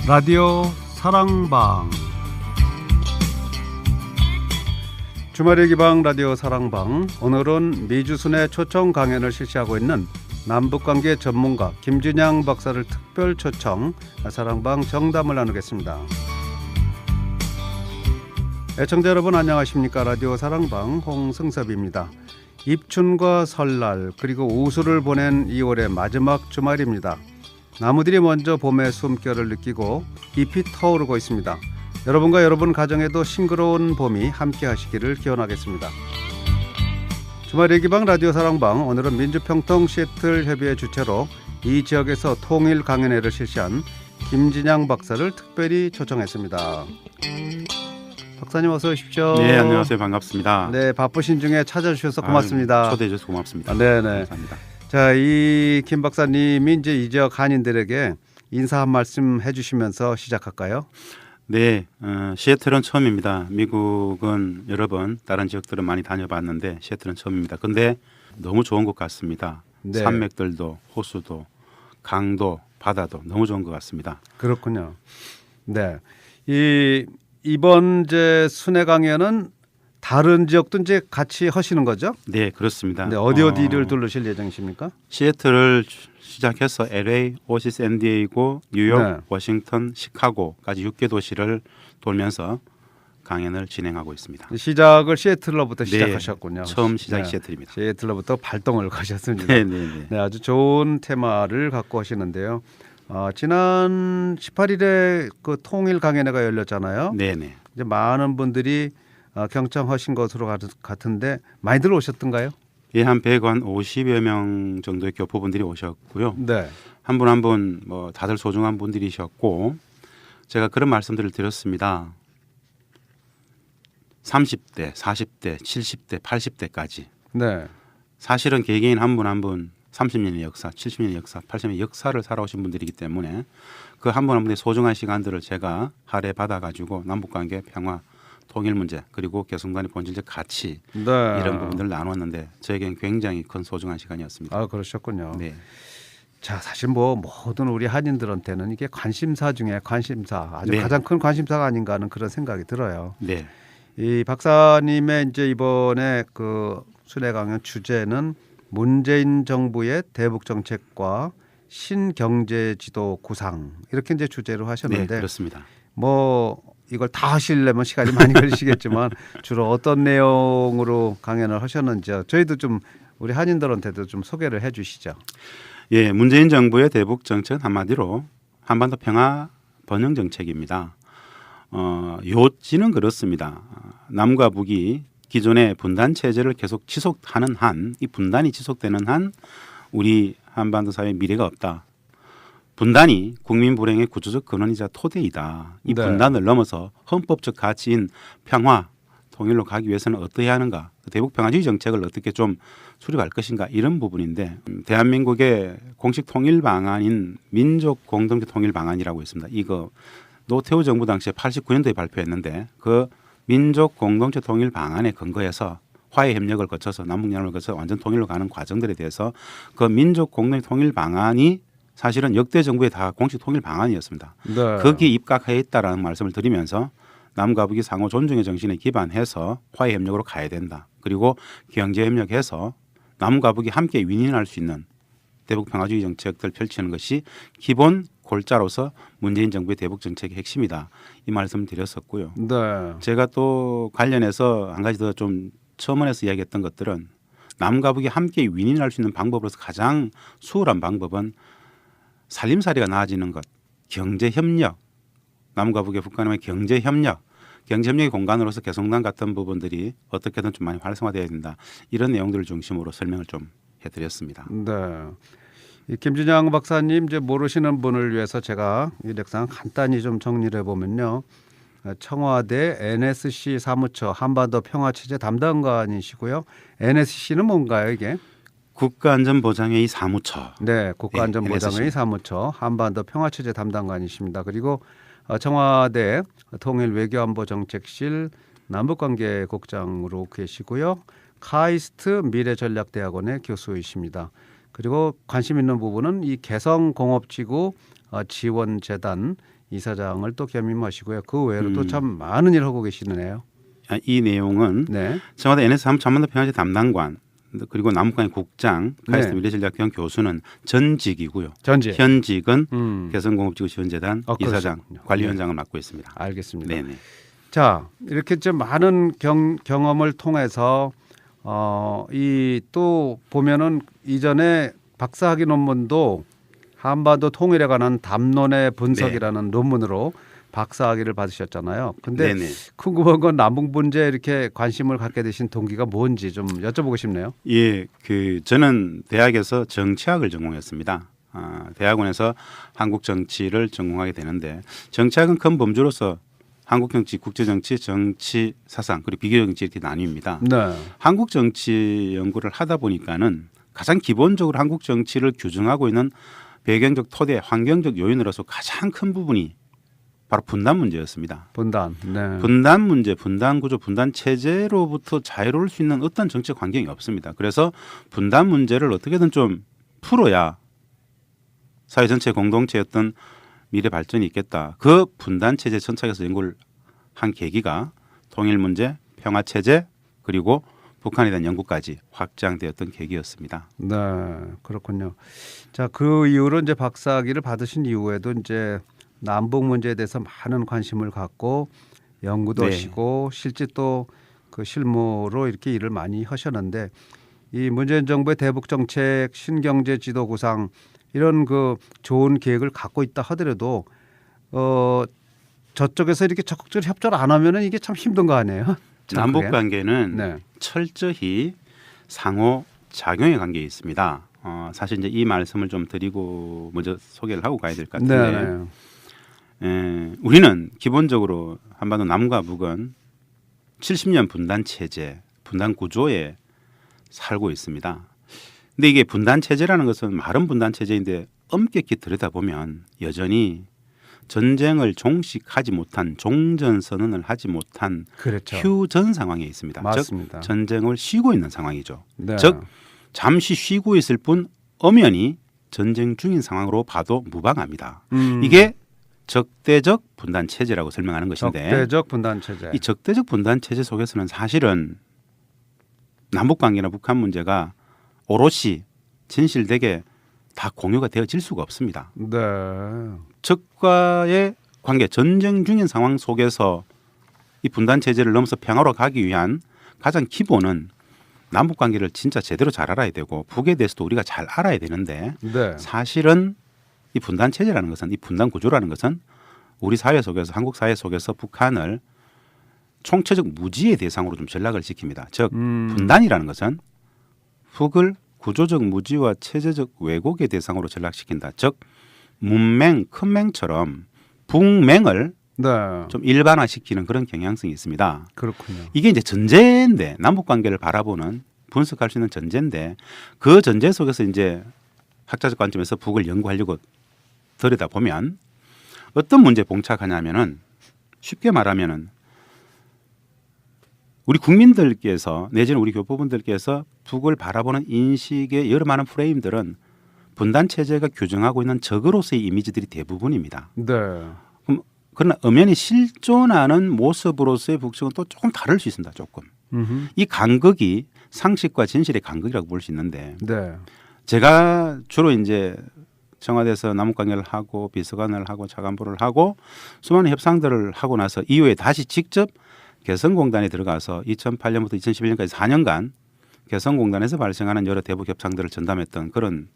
라디오 사랑방, 주말의 기방 라디오 사랑방. 오늘은 미주순의 초청 강연을 실시하고 있는 남북관계 전문가 김진양 박사를 특별 초청 사랑방 정담을 나누겠습니다. 애청자 여러분 안녕하십니까? 라디오 사랑방 홍승섭입니다. 입춘과 설날 그리고 우수를 보낸 2월의 마지막 주말입니다. 나무들이 먼저 봄의 숨결을 느끼고 잎이 터오르고 있습니다. 여러분과 여러분 가정에도 싱그러운 봄이 함께 하시기를 기원하겠습니다. 주말의 기방 라디오 사랑방, 오늘은 민주평통 시애틀 협의회 주최로 이 지역에서 통일 강연회를 실시한 김진양 박사를 특별히 초청했습니다. 박사님 어서 오십시오. 네, 안녕하세요. 반갑습니다. 네, 바쁘신 중에 찾아주셔서 고맙습니다. 초대해 주셔서 고맙습니다. 네네. 감사합니다. 자, 이 김 박사님이 이제 이 지역 한인들에게 인사 한 말씀 해주시면서 시작할까요? 네, 시애틀은 처음입니다. 미국은 여러 번, 다른 지역들은 많이 다녀봤는데 시애틀은 처음입니다. 근데 너무 좋은 것 같습니다. 네. 산맥들도, 호수도, 강도, 바다도 너무 좋은 것 같습니다. 그렇군요. 네, 이번 이제 순회 강연은 다른 지역도 이제 같이 하시는 거죠? 네, 그렇습니다. 네, 어디를 둘러실 예정이십니까? 시애틀을 시작해서 LA, 오시 샌디에이고, 뉴욕, 네. 워싱턴, 시카고까지 6개 도시를 돌면서 강연을 진행하고 있습니다. 시작을 시애틀로부터 네, 시작하셨군요. 처음 시작이 네, 시애틀입니다. 시애틀로부터 발동을 가셨습니다. 네, 네, 네. 네, 아주 좋은 테마를 갖고 하시는데요. 지난 18일에 그 통일 강연회가 열렸잖아요. 네, 네. 이제 많은 분들이 경청하신 것으로 같은데 많이들 오셨던가요? 예, 한 150여 명 정도의 교포분들이 오셨고요. 네. 한 분 한 분 뭐 다들 소중한 분들이셨고, 제가 그런 말씀들을 드렸습니다. 30대, 40대, 70대, 80대까지 네. 사실은 개개인 한 분 한 분 30년의 역사, 70년의 역사, 80년의 역사를 살아오신 분들이기 때문에 그 한 분 한 분의 소중한 시간들을 제가 할애 받아가지고 남북관계 평화, 통일 문제 그리고 개성간의 본질적 가치 네. 이런 부분들을 나눴는데 저에게는 굉장히 큰 소중한 시간이었습니다. 아, 그러셨군요. 네. 자, 사실 뭐 모든 우리 한인들한테는 이게 관심사 중에 관심사, 아주 네. 가장 큰 관심사가 아닌가 하는 그런 생각이 들어요. 네. 이 박사님의 이제 이번에 그 순회 강연 주제는 문재인 정부의 대북 정책과 신경제지도 구상, 이렇게 이제 주제로 네, 하셨는데 그렇습니다. 뭐 이걸 다 하시려면 시간이 많이 걸리시겠지만 주로 어떤 내용으로 강연을 하셨는지요? 저희도 좀 우리 한인들한테도 좀 소개를 해주시죠. 예, 문재인 정부의 대북 정책은 한마디로 한반도 평화 번영 정책입니다. 요지는 그렇습니다. 남과 북이 기존의 분단 체제를 계속 지속하는 한, 이 분단이 지속되는 한 우리 한반도 사회에 미래가 없다. 분단이 국민 불행의 구조적 근원이자 토대이다. 이 네. 분단을 넘어서 헌법적 가치인 평화, 통일로 가기 위해서는 어떻게 하는가? 대북 평화주의 정책을 어떻게 좀 수립할 것인가? 이런 부분인데 대한민국의 공식 통일 방안인 민족 공동체 통일 방안이라고 있습니다. 이거 노태우 정부 당시에 89년도에 발표했는데 그 민족 공동체 통일 방안에 근거해서 화해 협력을 거쳐서 남북연합을 거쳐서 완전 통일로 가는 과정들에 대해서 그 민족 공동체 통일 방안이 사실은 역대 정부의 다 공식 통일 방안이었습니다. 네. 거기에 입각해 있다라는 말씀을 드리면서 남과 북이 상호 존중의 정신에 기반해서 화해 협력으로 가야 된다. 그리고 경제 협력해서 남과 북이 함께 윈윈할 수 있는 대북 평화주의 정책들 펼치는 것이 기본 골자로서 문재인 정부의 대북 정책의 핵심이다. 이 말씀을 드렸었고요. 네. 제가 또 관련해서 한 가지 더 좀 첨언해서 이야기했던 것들은 남과 북이 함께 윈윈할 수 있는 방법으로서 가장 수월한 방법은 살림살이가 나아지는 것, 경제협력, 남과 북의 북한의 경제협력, 경제협력의 공간으로서 개성단 같은 부분들이 어떻게든 좀 많이 활성화되어야 된다. 이런 내용들을 중심으로 설명을 좀 해드렸습니다. 네. 이 김진양 박사님 이제 모르시는 분을 위해서 제가 이 렉상 간단히 좀 정리를 해보면요. 청와대 NSC 사무처 한반도 평화체제 담당관이시고요. NSC는 뭔가요 이게? 국가안전보장회의 사무처. 네, 국가안전보장회의 사무처 한반도 평화체제 담당관이십니다. 그리고 청와대 통일외교안보정책실 남북관계국장으로 계시고요. 카이스트 미래전략대학원의 교수이십니다. 그리고 관심 있는 부분은 이 개성공업지구 지원재단 이사장을 또 겸임하시고요. 그 외에로 또 참 많은 일을 하고 계시네요. 이 내용은 네. 청와대 NS 사무참모도 평화제 담당관 그리고 남북관계국장 카이스트 네. 미래전략대학원 교수는 전직이고요. 전직. 현직은 개성공업지구 지원재단 이사장 그렇군요. 관리위원장을 맡고 있습니다. 알겠습니다. 네네. 자, 이렇게 좀 많은 경험을 통해서 이 또 보면은 이전에 박사학위 논문도 한반도 통일에 관한 담론의 분석이라는 논문으로 박사학위를 받으셨잖아요. 근데 네네. 궁금한 건 남북 문제에 이렇게 관심을 갖게 되신 동기가 뭔지 좀 여쭤보고 싶네요. 예, 저는 대학에서 정치학을 전공했습니다. 대학원에서 한국 정치를 전공하게 되는데 정치학은 큰 범주로서 한국 정치, 국제 정치, 정치 사상 그리고 비교 정치 이렇게 나뉩니다. 네. 한국 정치 연구를 하다 보니까는 가장 기본적으로 한국 정치를 규정하고 있는 배경적 토대, 환경적 요인으로서 가장 큰 부분이 바로 분단 문제였습니다. 분단. 네. 분단 문제, 분단 구조, 분단 체제로부터 자유로울 수 있는 어떤 정책 환경이 없습니다. 그래서 분단 문제를 어떻게든 좀 풀어야 사회 전체 공동체의 어떤 미래 발전이 있겠다. 그 분단 체제 전착에서 연구를 한 계기가 통일 문제, 평화 체제 그리고 북한에 대한 연구까지 확장되었던 계기였습니다. 네, 그렇군요. 자, 그 이후로 이제 박사학위를 받으신 이후에도 이제 남북 문제에 대해서 많은 관심을 갖고 연구도 네. 하시고 실제 또 그 실무로 이렇게 일을 많이 하셨는데 이 문재인 정부의 대북 정책, 신경제 지도 구상 이런 그 좋은 계획을 갖고 있다 하더라도 저쪽에서 이렇게 적극적으로 협조를 안 하면은 이게 참 힘든 거 아니에요? 남북 관계는 네. 철저히 상호 작용의 관계에 있습니다. 사실 이제 이 말씀을 좀 드리고 먼저 소개를 하고 가야 될 것 같은데 우리는 기본적으로 한반도 남과 북은 70년 분단 체제, 분단 구조에 살고 있습니다. 근데 이게 분단 체제라는 것은 말은 분단 체제인데 엄격히 들여다보면 여전히 전쟁을 종식하지 못한 종전 선언을 하지 못한 그렇죠. 휴전 상황에 있습니다. 맞습니다. 즉 전쟁을 쉬고 있는 상황이죠. 네. 즉 잠시 쉬고 있을 뿐 엄연히 전쟁 중인 상황으로 봐도 무방합니다. 이게 적대적 분단 체제라고 설명하는 것인데 적대적 분단 체제. 이 적대적 분단 체제 속에서는 사실은 남북 관계나 북한 문제가 오롯이 진실되게 다 공유가 되어질 수가 없습니다. 네. 적과의 관계, 전쟁 중인 상황 속에서 이 분단 체제를 넘어서 평화로 가기 위한 가장 기본은 남북 관계를 진짜 제대로 잘 알아야 되고 북에 대해서도 우리가 잘 알아야 되는데 네. 사실은 이 분단 체제라는 것은 이 분단 구조라는 것은 우리 사회 속에서 한국 사회 속에서 북한을 총체적 무지의 대상으로 좀 전락을 시킵니다. 즉 분단이라는 것은 북을 구조적 무지와 체제적 왜곡의 대상으로 전락시킨다. 즉 문맹, 큰 맹처럼 북맹을 네. 좀 일반화시키는 그런 경향성이 있습니다. 그렇군요. 이게 이제 전제인데 남북 관계를 바라보는 분석할 수 있는 전제인데 그 전제 속에서 이제 학자적 관점에서 북을 연구하려고 들여다 보면 어떤 문제에 봉착하냐면은 쉽게 말하면은 우리 국민들께서 내지는 우리 교포분들께서 북을 바라보는 인식의 여러 많은 프레임들은 분단 체제가 규정하고 있는 적으로서의 이미지들이 대부분입니다. 네. 그러나 엄연히 실존하는 모습으로서의 북측은 또 조금 다를 수 있습니다. 조금. 이 간극이 상식과 진실의 간극이라고 볼 수 있는데 네. 제가 주로 이제 청와대에서 남북관계를 하고 비서관을 하고 차관보를 하고 수많은 협상들을 하고 나서 이후에 다시 직접 개성공단에 들어가서 2008년부터 2011년까지 4년간 개성공단에서 발생하는 여러 대북 협상들을 전담했던 그런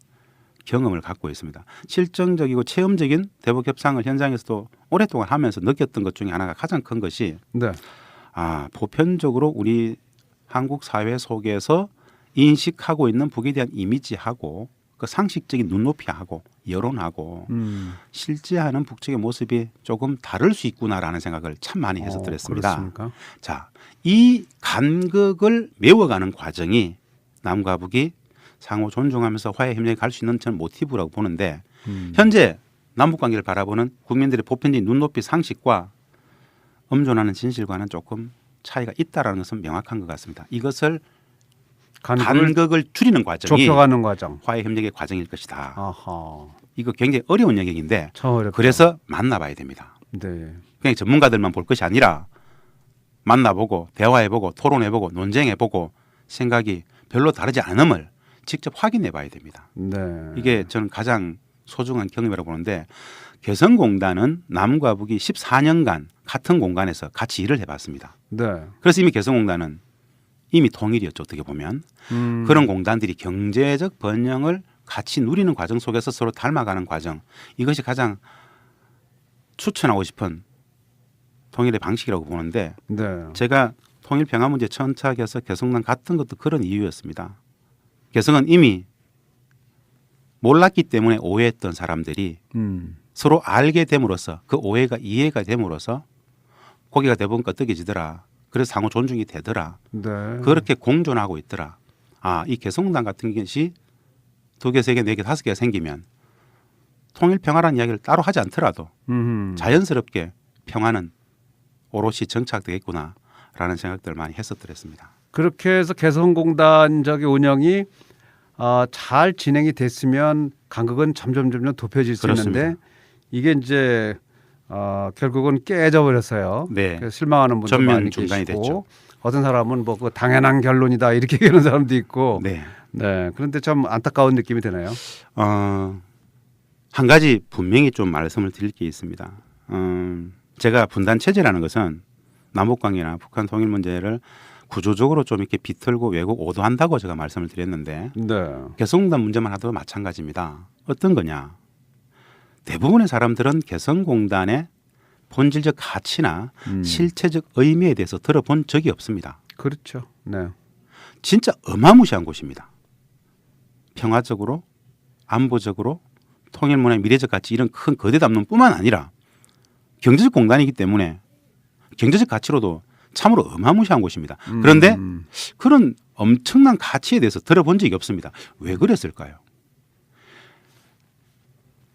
경험을 갖고 있습니다. 실정적이고 체험적인 대북 협상을 현장에서도 오랫동안 하면서 느꼈던 것 중에 하나가 가장 큰 것이 네. 보편적으로 우리 한국 사회 속에서 인식하고 있는 북에 대한 이미지하고 그 상식적인 눈높이하고 여론하고 실제하는 북측의 모습이 조금 다를 수 있구나라는 생각을 참 많이 해서 들었습니다. 그렇습니까? 자, 이 간극을 메워가는 과정이 남과 북이 상호 존중하면서 화해 협력에 갈 수 있는 저는 모티브라고 보는데 현재 남북 관계를 바라보는 국민들의 보편적인 눈높이 상식과 엄존하는 진실과는 조금 차이가 있다라는 것은 명확한 것 같습니다. 이것을 간극을 간극을 줄이는 과정이 좁혀가는 과정. 화해 협력의 과정일 것이다. 아하. 이거 굉장히 어려운 영역인데 참 어렵다. 그래서 만나봐야 됩니다. 네. 그냥 전문가들만 볼 것이 아니라 만나보고 대화해보고 토론해보고 논쟁해보고 생각이 별로 다르지 않음을 직접 확인해봐야 됩니다. 네. 이게 저는 가장 소중한 경험이라고 보는데 개성공단은 남과 북이 14년간 같은 공간에서 같이 일을 해봤습니다. 네. 그래서 이미 개성공단은 이미 통일이었죠. 어떻게 보면 그런 공단들이 경제적 번영을 같이 누리는 과정 속에서 서로 닮아가는 과정, 이것이 가장 추천하고 싶은 통일의 방식이라고 보는데 네. 제가 통일 평화 문제 천착해서 개성난 갔던 것도 그런 이유였습니다. 개성은 이미 몰랐기 때문에 오해했던 사람들이 서로 알게 됨으로써 그 오해가 이해가 됨으로써 고개가 대부분 끄덕여지더라. 그래서 상호 존중이 되더라. 네. 그렇게 공존하고 있더라. 아, 이 개성공단 같은 것이 2개, 3개, 4개, 5개가 생기면 통일 평화라는 이야기를 따로 하지 않더라도 자연스럽게 평화는 오롯이 정착되겠구나라는 생각들을 많이 했었더랬습니다. 그렇게 해서 개성공단적인 운영이 잘 진행이 됐으면 간극은 점점 좁혀질 수 그렇습니다. 있는데 이게 이제 결국은 깨져버렸어요. 네. 그래서 실망하는 분도 전면 많이 중단이 계시고 됐죠. 어떤 사람은 뭐 그 당연한 결론이다 이렇게 얘기하는 사람도 있고 네. 네. 그런데 참 안타까운 느낌이 드네요. 한 가지 분명히 좀 말씀을 드릴 게 있습니다. 제가 분단 체제라는 것은 남북관계나 북한 통일 문제를 구조적으로 좀 이렇게 비틀고 왜곡 오도한다고 제가 말씀을 드렸는데 네. 개성공단 문제만 하더라도 마찬가지입니다. 어떤 거냐? 대부분의 사람들은 개성공단의 본질적 가치나 실체적 의미에 대해서 들어본 적이 없습니다. 그렇죠. 네. 진짜 어마무시한 곳입니다. 평화적으로, 안보적으로, 통일문화의 미래적 가치 이런 큰 거대 담론뿐만 아니라 경제적 공단이기 때문에 경제적 가치로도 참으로 어마무시한 곳입니다. 그런데 그런 엄청난 가치에 대해서 들어본 적이 없습니다. 왜 그랬을까요?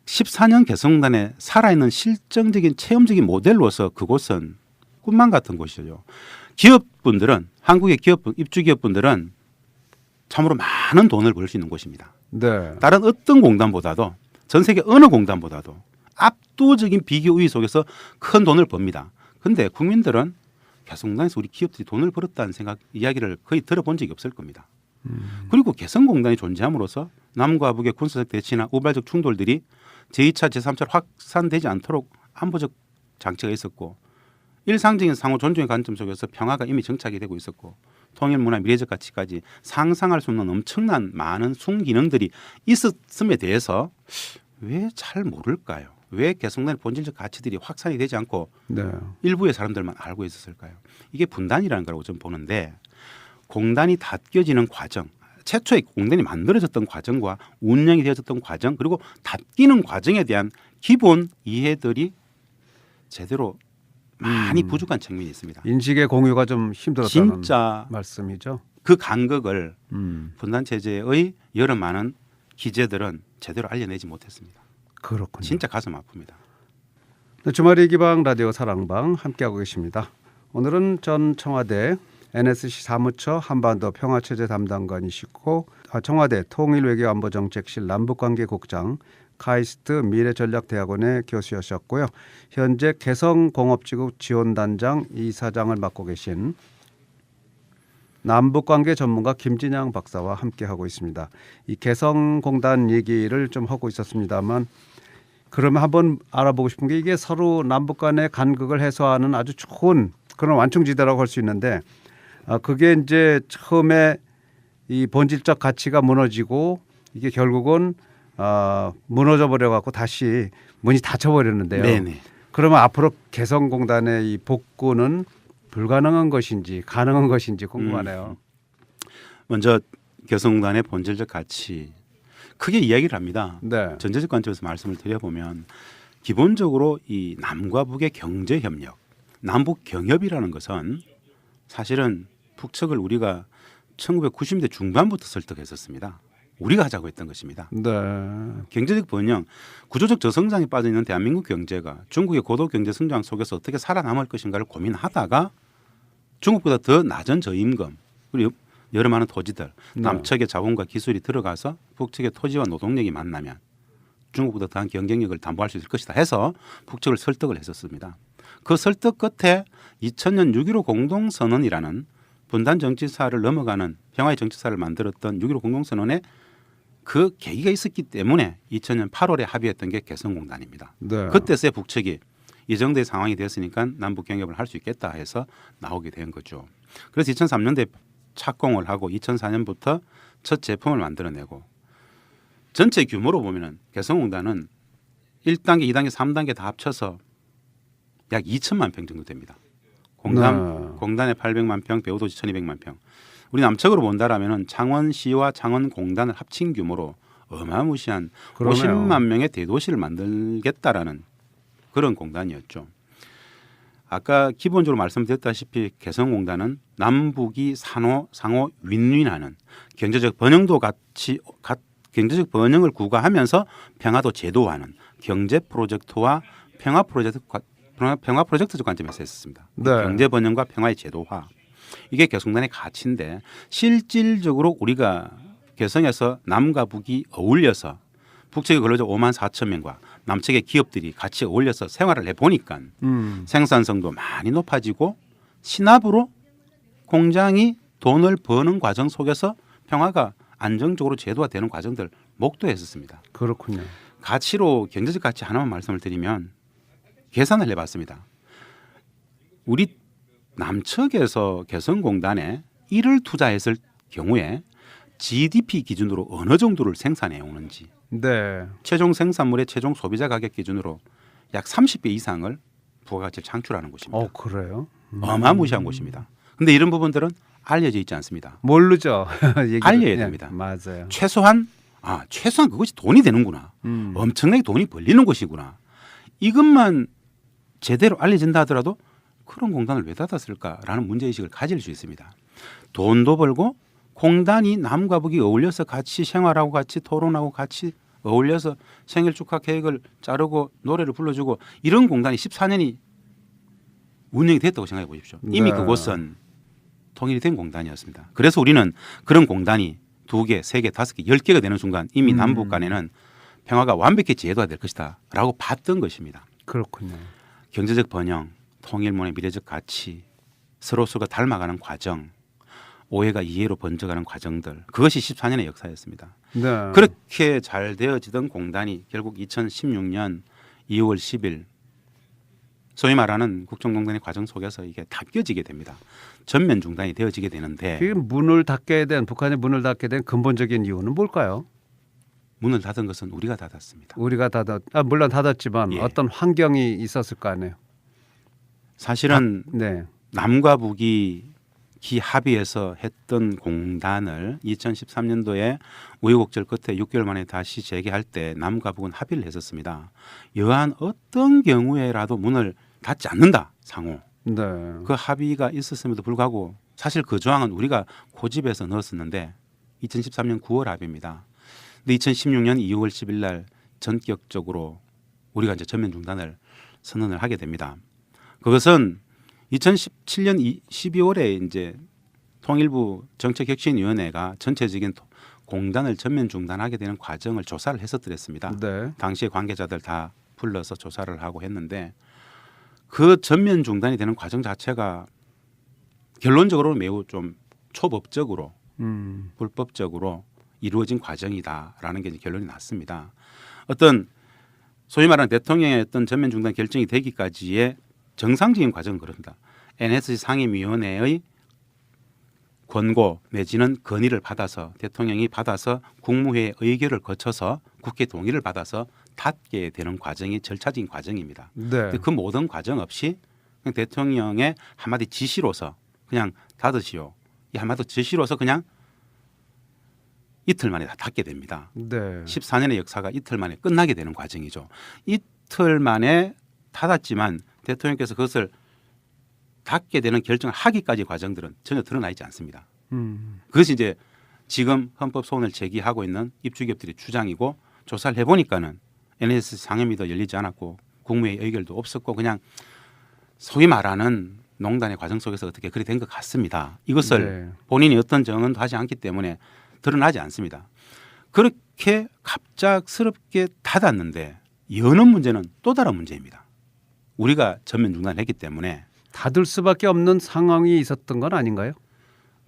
14년 개성공단에 살아있는 실정적인 체험적인 모델로서 그곳은 꿈만 같은 곳이죠. 기업분들은 한국의 입주 기업분들은 참으로 많은 돈을 벌 수 있는 곳입니다. 네. 다른 어떤 공단보다도 전 세계 어느 공단보다도 압도적인 비교 우위 속에서 큰 돈을 법니다. 그런데 국민들은 개성공단에서 우리 기업들이 돈을 벌었다는 이야기를 거의 들어본 적이 없을 겁니다. 그리고 개성공단이 존재함으로써 남과 북의 군사적 대치나 우발적 충돌들이 제2차, 제3차로 확산되지 않도록 안보적 장치가 있었고 일상적인 상호 존중의 관점 속에서 평화가 이미 정착이 되고 있었고 통일 문화 미래적 가치까지 상상할 수 없는 엄청난 많은 순기능들이 있었음에 대해서 왜 잘 모를까요? 왜 개성단의 본질적 가치들이 확산이 되지 않고 네. 일부의 사람들만 알고 있었을까요? 이게 분단이라는 거라고 저는 보는데 공단이 닫혀지는 과정, 최초에 공단이 만들어졌던 과정과 운영이 되어졌던 과정 그리고 닫히는 과정에 대한 기본 이해들이 제대로 많이 부족한 측면이 있습니다. 인식의 공유가 좀 힘들었다는 진짜 말씀이죠. 그 간극을 분단 체제의 여러 많은 기재들은 제대로 알려내지 못했습니다. 그렇군요. 진짜 가슴 아픕니다. 네, 주말의 기방 라디오 사랑방 함께하고 계십니다. 오늘은 전 청와대 NSC 사무처 한반도 평화체제 담당관이시고 청와대 통일외교안보정책실 남북관계국장 카이스트 미래전략대학원의 교수였었고요. 현재 개성공업지구 지원단장 이사장을 맡고 계신 남북관계 전문가 김진양 박사와 함께하고 있습니다. 이 개성공단 얘기를 좀 하고 있었습니다만 그러면 한번 알아보고 싶은 게 이게 서로 남북 간의 간극을 해소하는 아주 좋은 그런 완충지대라고 할 수 있는데 그게 이제 처음에 이 본질적 가치가 무너지고 이게 결국은 무너져 버려 갖고 다시 문이 닫혀 버렸는데요. 네네. 그러면 앞으로 개성공단의 이 복구는 불가능한 것인지 가능한 것인지 궁금하네요. 먼저 개성공단의 본질적 가치 크게 이야기를 합니다. 네. 전제적 관점에서 말씀을 드려보면 기본적으로 이 남과 북의 경제 협력, 남북 경협이라는 것은 사실은 북측을 우리가 1990년대 중반부터 설득했었습니다. 우리가 하자고 했던 것입니다. 네. 경제적 번영, 구조적 저성장에 빠져 있는 대한민국 경제가 중국의 고도 경제 성장 속에서 어떻게 살아남을 것인가를 고민하다가 중국보다 더 낮은 저임금 그리고 여러 많은 토지들 네. 남측의 자본과 기술이 들어가서 북측의 토지와 노동력이 만나면 중국보다 더한 경쟁력을 담보할 수 있을 것이다 해서 북측을 설득을 했었습니다. 그 설득 끝에 2000년 6.15 공동선언이라는 분단 정치사를 넘어가는 평화의 정치사를 만들었던 6.15 공동선언에 그 계기가 있었기 때문에 2000년 8월에 합의했던 게 개성공단입니다. 네. 그때서야 북측이 이 정도의 상황이 됐으니까 남북 경협을 할 수 있겠다 해서 나오게 된 거죠. 그래서 2003년도에 착공을 하고 2004년부터 첫 제품을 만들어내고 전체 규모로 보면은 개성공단은 1단계, 2단계, 3단계 다 합쳐서 약 2천만 평 정도 됩니다. 공단에 800만 평, 배후도시 1,200만 평. 우리 남측으로 본다라면은 창원시와 창원공단을 합친 규모로 어마무시한 그러네요. 50만 명의 대도시를 만들겠다라는 그런 공단이었죠. 아까 기본적으로 말씀드렸다시피 개성공단은 남북이 상호 윈윈하는 경제적 번영도 경제적 번영을 구가하면서 평화도 제도화하는 경제 프로젝트와 평화 프로젝트적 관점에서 했습니다. 네. 경제 번영과 평화의 제도화 이게 개성공단의 가치인데 실질적으로 우리가 개성에서 남과 북이 어울려서 북측의 근로자 5만 4천 명과 남측의 기업들이 같이 어울려서 생활을 해보니까 생산성도 많이 높아지고 신압으로 공장이 돈을 버는 과정 속에서 평화가 안정적으로 제도화되는 과정들 목도했었습니다. 그렇군요. 가치로 경제적 가치 하나만 말씀을 드리면 계산을 해봤습니다. 우리 남측에서 개성공단에 1을 투자했을 경우에 GDP 기준으로 어느 정도를 생산해 오는지 네. 최종 생산물의 최종 소비자 가격 기준으로 약 30배 이상을 부가가치를 창출하는 곳입니다. 그래요? 어마무시한 곳입니다. 그런데 이런 부분들은 알려져 있지 않습니다. 모르죠. 알려야 됩니다. 맞아요. 최소한 그것이 돈이 되는구나. 엄청나게 돈이 벌리는 곳이구나. 이것만 제대로 알려진다 하더라도 그런 공단을 왜 닫았을까라는 문제의식을 가질 수 있습니다. 돈도 벌고 공단이 남과 북이 어울려서 같이 생활하고 같이 토론하고 같이 어울려서 생일 축하 계획을 짜르고 노래를 불러주고 이런 공단이 14년이 운영이 됐다고 생각해 보십시오. 이미 네. 그곳은 통일이 된 공단이었습니다. 그래서 우리는 그런 공단이 2개, 3개, 5개, 10개가 되는 순간 이미 남북 간에는 평화가 완벽히 제도화될 것이다 라고 봤던 것입니다. 그렇군요. 경제적 번영, 통일문의 미래적 가치, 서로서가 닮아가는 과정, 오해가 이해로 번져가는 과정들 그것이 14년의 역사였습니다. 네. 그렇게 잘 되어지던 공단이 결국 2016년 2월 10일 소위 말하는 국정농단의 과정 속에서 이게 닫혀지게 됩니다. 전면 중단이 되어지게 되는데 북한의 문을 닫게 된 근본적인 이유는 뭘까요? 문을 닫은 것은 우리가 닫았습니다. 우리가 물론 닫았지만 예. 어떤 환경이 있었을 거 아니에요. 사실은 네. 남과 북이 기합의해서 했던 공단을 2013년도에 우여곡절 끝에 6개월 만에 다시 재개할 때 남과 북은 합의를 했었습니다. 여한 어떤 경우에라도 문을 닫지 않는다 상호. 네. 그 합의가 있었음에도 불구하고 사실 그 조항은 우리가 고집해서 넣었었는데 2013년 9월 합의입니다. 근데 2016년 2월 10일 날 전격적으로 우리가 이제 전면 중단을 선언을 하게 됩니다. 그것은 2017년 12월에 이제 통일부 정책혁신위원회가 전체적인 공단을 전면 중단하게 되는 과정을 조사를 했었더랬습니다. 네. 당시에 관계자들 다 불러서 조사를 하고 했는데 그 전면 중단이 되는 과정 자체가 결론적으로 매우 좀 초법적으로 불법적으로 이루어진 과정이다라는 게 이제 결론이 났습니다. 어떤 소위 말하는 대통령의 어떤 전면 중단 결정이 되기까지의 정상적인 과정은 그렇습니다. NSC 상임위원회의 권고 내지는 건의를 받아서 대통령이 받아서 국무회의 의결을 거쳐서 국회 동의를 받아서 닫게 되는 과정이 절차적인 과정입니다. 네. 그 모든 과정 없이 그냥 대통령의 한마디 지시로서 그냥 닫으시오. 이 한마디 지시로서 그냥 이틀 만에 다 닫게 됩니다. 네. 14년의 역사가 이틀 만에 끝나게 되는 과정이죠. 이틀 만에 닫았지만 대통령께서 그것을 닫게 되는 결정을 하기까지 과정들은 전혀 드러나 있지 않습니다. 그것이 이제 지금 헌법 소원을 제기하고 있는 입주기업들의 주장이고 조사를 해보니까는 NSC 상임위도 열리지 않았고 국무회의 의결도 없었고 그냥 소위 말하는 농단의 과정 속에서 어떻게 그리 된 것 같습니다. 이것을 네. 본인이 어떤 증언도 하지 않기 때문에 드러나지 않습니다. 그렇게 갑작스럽게 닫았는데 여는 문제는 또 다른 문제입니다. 우리가 전면 중단했기 때문에 닫을 수밖에 없는 상황이 있었던 건 아닌가요?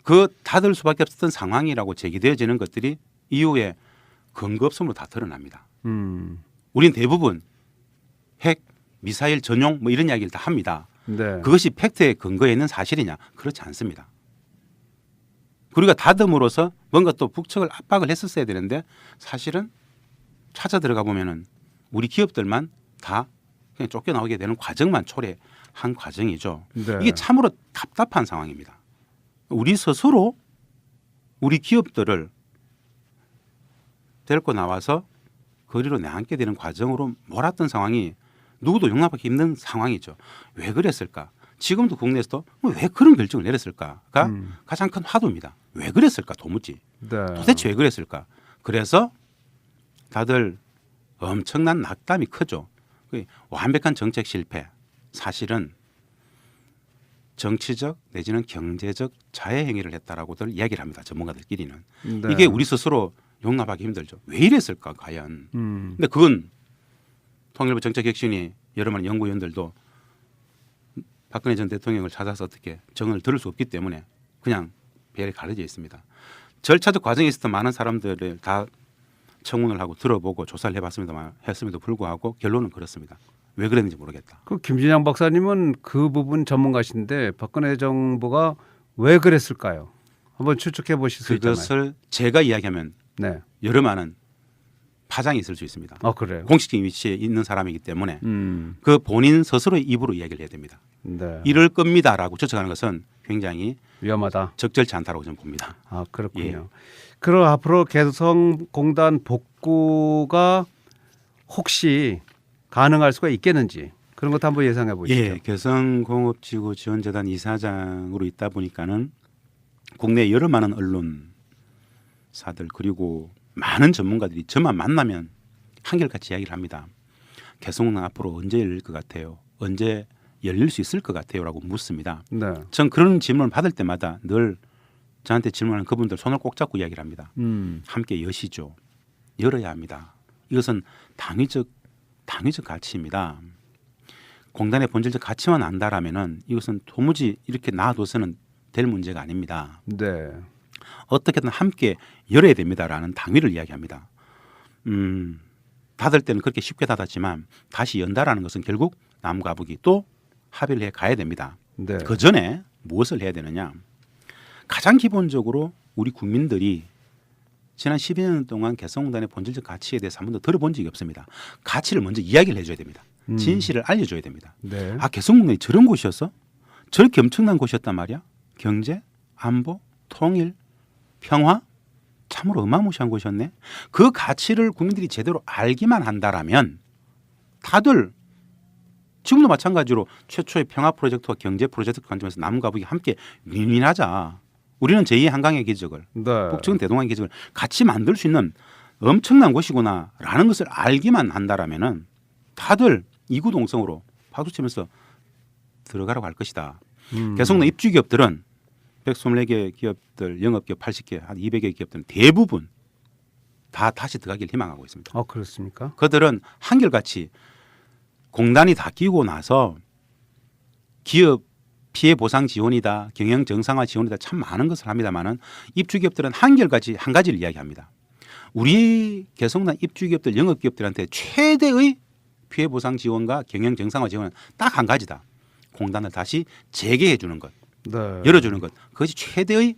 그 닫을 수밖에 없었던 상황이라고 제기되어지는 것들이 이후에 근거 없음으로 다 드러납니다. 우린 대부분 핵, 미사일 전용 뭐 이런 이야기를 다 합니다. 네. 그것이 팩트에 근거해 있는 사실이냐? 그렇지 않습니다. 우리가 닫음으로써 뭔가 또 북측을 압박을 했었어야 되는데 사실은 찾아 들어가 보면은 우리 기업들만 다 그냥 쫓겨나오게 되는 과정만 초래한 과정이죠. 네. 이게 참으로 답답한 상황입니다. 우리 스스로 우리 기업들을 데리고 나와서 거리로 내앉게 되는 과정으로 몰았던 상황이 누구도 용납하기 힘든 상황이죠. 왜 그랬을까? 지금도 국내에서도 왜 그런 결정을 내렸을까가 가장 큰 화두입니다. 왜 그랬을까? 도무지. 네. 도대체 왜 그랬을까? 그래서 다들 엄청난 낙담이 크죠. 완벽한 정책 실패. 사실은 정치적 내지는 경제적 자해 행위를 했다라고들 이야기를 합니다. 전문가들끼리는. 네. 이게 우리 스스로 용납하기 힘들죠. 왜 이랬을까 과연. 근데 그건 통일부 정책혁신이 여러 많은 연구위원들도 박근혜 전 대통령을 찾아서 어떻게 정언을 들을 수 없기 때문에 그냥 배열이 가려져 있습니다. 절차적 과정에 있었던 많은 사람들을 다 청문을 하고 들어보고 조사를 해봤습니다만 했음에도 불구하고 결론은 그렇습니다. 왜 그랬는지 모르겠다. 그 김진양 박사님은 그 부분 전문가신데 박근혜 정부가 왜 그랬을까요? 한번 추측해 보실 수 있잖아요. 그것을 제가 이야기하면 네. 여러 많은 파장이 있을 수 있습니다. 아 그래요. 공식적인 위치에 있는 사람이기 때문에 음. 그 본인 스스로의 입으로 이야기를 해야 됩니다. 네. 이럴 겁니다라고 추측하는 것은 굉장히 위험하다. 적절치 않다고 저는 봅니다. 아 그렇군요. 그럼 앞으로 개성공단 복구가 혹시 가능할 수가 있겠는지 그런 것도 한번 예상해 보시죠. 예, 개성공업지구 지원재단 이사장으로 있다 보니까는 국내 여러 많은 언론사들 그리고 많은 전문가들이 저만 만나면 한결같이 이야기를 합니다. 개성공단 앞으로 언제 열릴 것 같아요? 언제 열릴 수 있을 것 같아요?라고 묻습니다. 네. 전 그런 질문을 받을 때마다 늘 저한테 질문하는 그분들 손을 꼭 잡고 이야기를 합니다. 함께 여시죠. 열어야 합니다. 이것은 당위적 가치입니다. 공단의 본질적 가치만 안다라면은 이것은 도무지 이렇게 놔둬서는 될 문제가 아닙니다. 네. 어떻게든 함께 열어야 됩니다라는 당위를 이야기합니다. 닫을 때는 그렇게 쉽게 닫았지만 다시 연다라는 것은 결국 남과 북이 또 합의를 해 가야 됩니다. 네. 그 전에 무엇을 해야 되느냐? 가장 기본적으로 우리 국민들이 지난 12년 동안 개성공단의 본질적 가치에 대해서 한 번도 들어본 적이 없습니다. 가치를 먼저 이야기를 해줘야 됩니다. 진실을 알려줘야 됩니다. 네. 아 개성공단이 저런 곳이었어? 저렇게 엄청난 곳이었단 말이야? 경제, 안보, 통일, 평화? 참으로 어마무시한 곳이었네. 그 가치를 국민들이 제대로 알기만 한다라면 다들 지금도 마찬가지로 최초의 평화 프로젝트와 경제 프로젝트 관점에서 남과 북이 함께 윈윈하자. 우리는 제2의 한강의 기적을 네. 북측은 대동강의 기적을 같이 만들 수 있는 엄청난 곳이구나라는 것을 알기만 한다라면은 다들 이구동성으로 박수치면서 들어가라고 할 것이다. 개성공단 입주 기업들은 124개 기업들, 영업기업 80개, 한 200개 기업들은 대부분 다 다시 들어가길 희망하고 있습니다. 아 그렇습니까? 그들은 한결같이 공단이 다 끼고 나서 기업 피해 보상 지원이다, 경영 정상화 지원이다 참 많은 것을 합니다만은 입주 기업들은 한결같이 한 가지를 이야기합니다. 우리 개성공단 입주 기업들, 영업 기업들한테 최대의 피해 보상 지원과 경영 정상화 지원은 딱 한 가지다. 공단을 다시 재개해 주는 것, 네. 열어주는 것. 그것이 최대의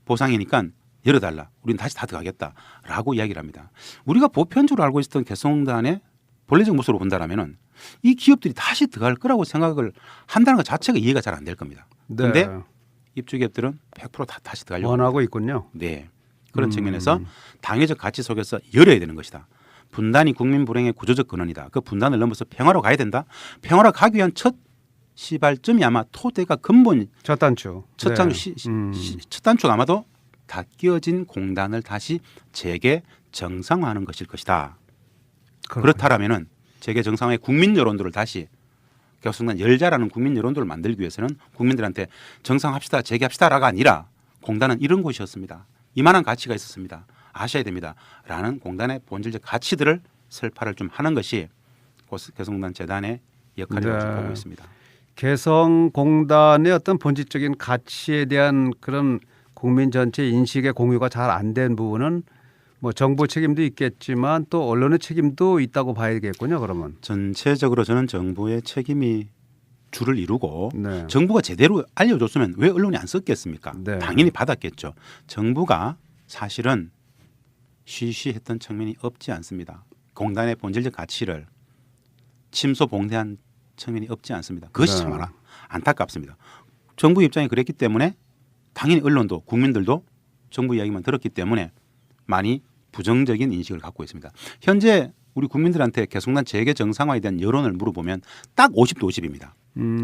보상이니까 열어달라. 우리는 다시 다 들어가겠다라고 이야기를 합니다. 우리가 보편적으로 알고 있었던 개성공단의 본래적 모습으로 본다라면은 이 기업들이 다시 들어갈 거라고 생각을 한다는 것 자체가 이해가 잘 안 될 겁니다. 그런데 네. 입주 기업들은 100% 다 다시 들어가려고 원하고 있군요. 네. 그런 측면에서 당위적 가치 속에서 열어야 되는 것이다. 분단이 국민 불행의 구조적 근원이다. 그 분단을 넘어서 평화로 가야 된다. 평화로 가기 위한 첫 시발점이 아마 토대가 근본 첫 단추. 첫 단추 첫 단추가 아마도 다 끼어진 공단을 다시 재개 정상화하는 것일 것이다. 그렇다라면은 재개 정상화의 국민 여론들을 다시 개성공단 열자라는 국민 여론도를 만들기 위해서는 국민들한테 정상합시다, 재개합시다라가 아니라 공단은 이런 곳이었습니다. 이만한 가치가 있었습니다. 아셔야 됩니다. 라는 공단의 본질적 가치들을 설파를 좀 하는 것이 개성공단 재단의 역할이라고 네. 보고 있습니다. 개성공단의 어떤 본질적인 가치에 대한 그런 국민 전체 인식의 공유가 잘 안 된 부분은 뭐 정부 책임도 있겠지만 또 언론의 책임도 있다고 봐야겠군요. 그러면. 전체적으로 저는 정부의 책임이 주를 이루고 네. 정부가 제대로 알려줬으면 왜 언론이 안 썼겠습니까? 네. 당연히 받았겠죠. 정부가 사실은 쉬쉬했던 측면이 없지 않습니다. 공단의 본질적 가치를 침소봉대한 측면이 없지 않습니다. 그것이 네. 참 안타깝습니다. 정부 입장이 그랬기 때문에 당연히 언론도 국민들도 정부 이야기만 들었기 때문에 많이 부정적인 인식을 갖고 있습니다. 현재 우리 국민들한테 개성공단 재개 정상화에 대한 여론을 물어보면 딱 50대 50입니다.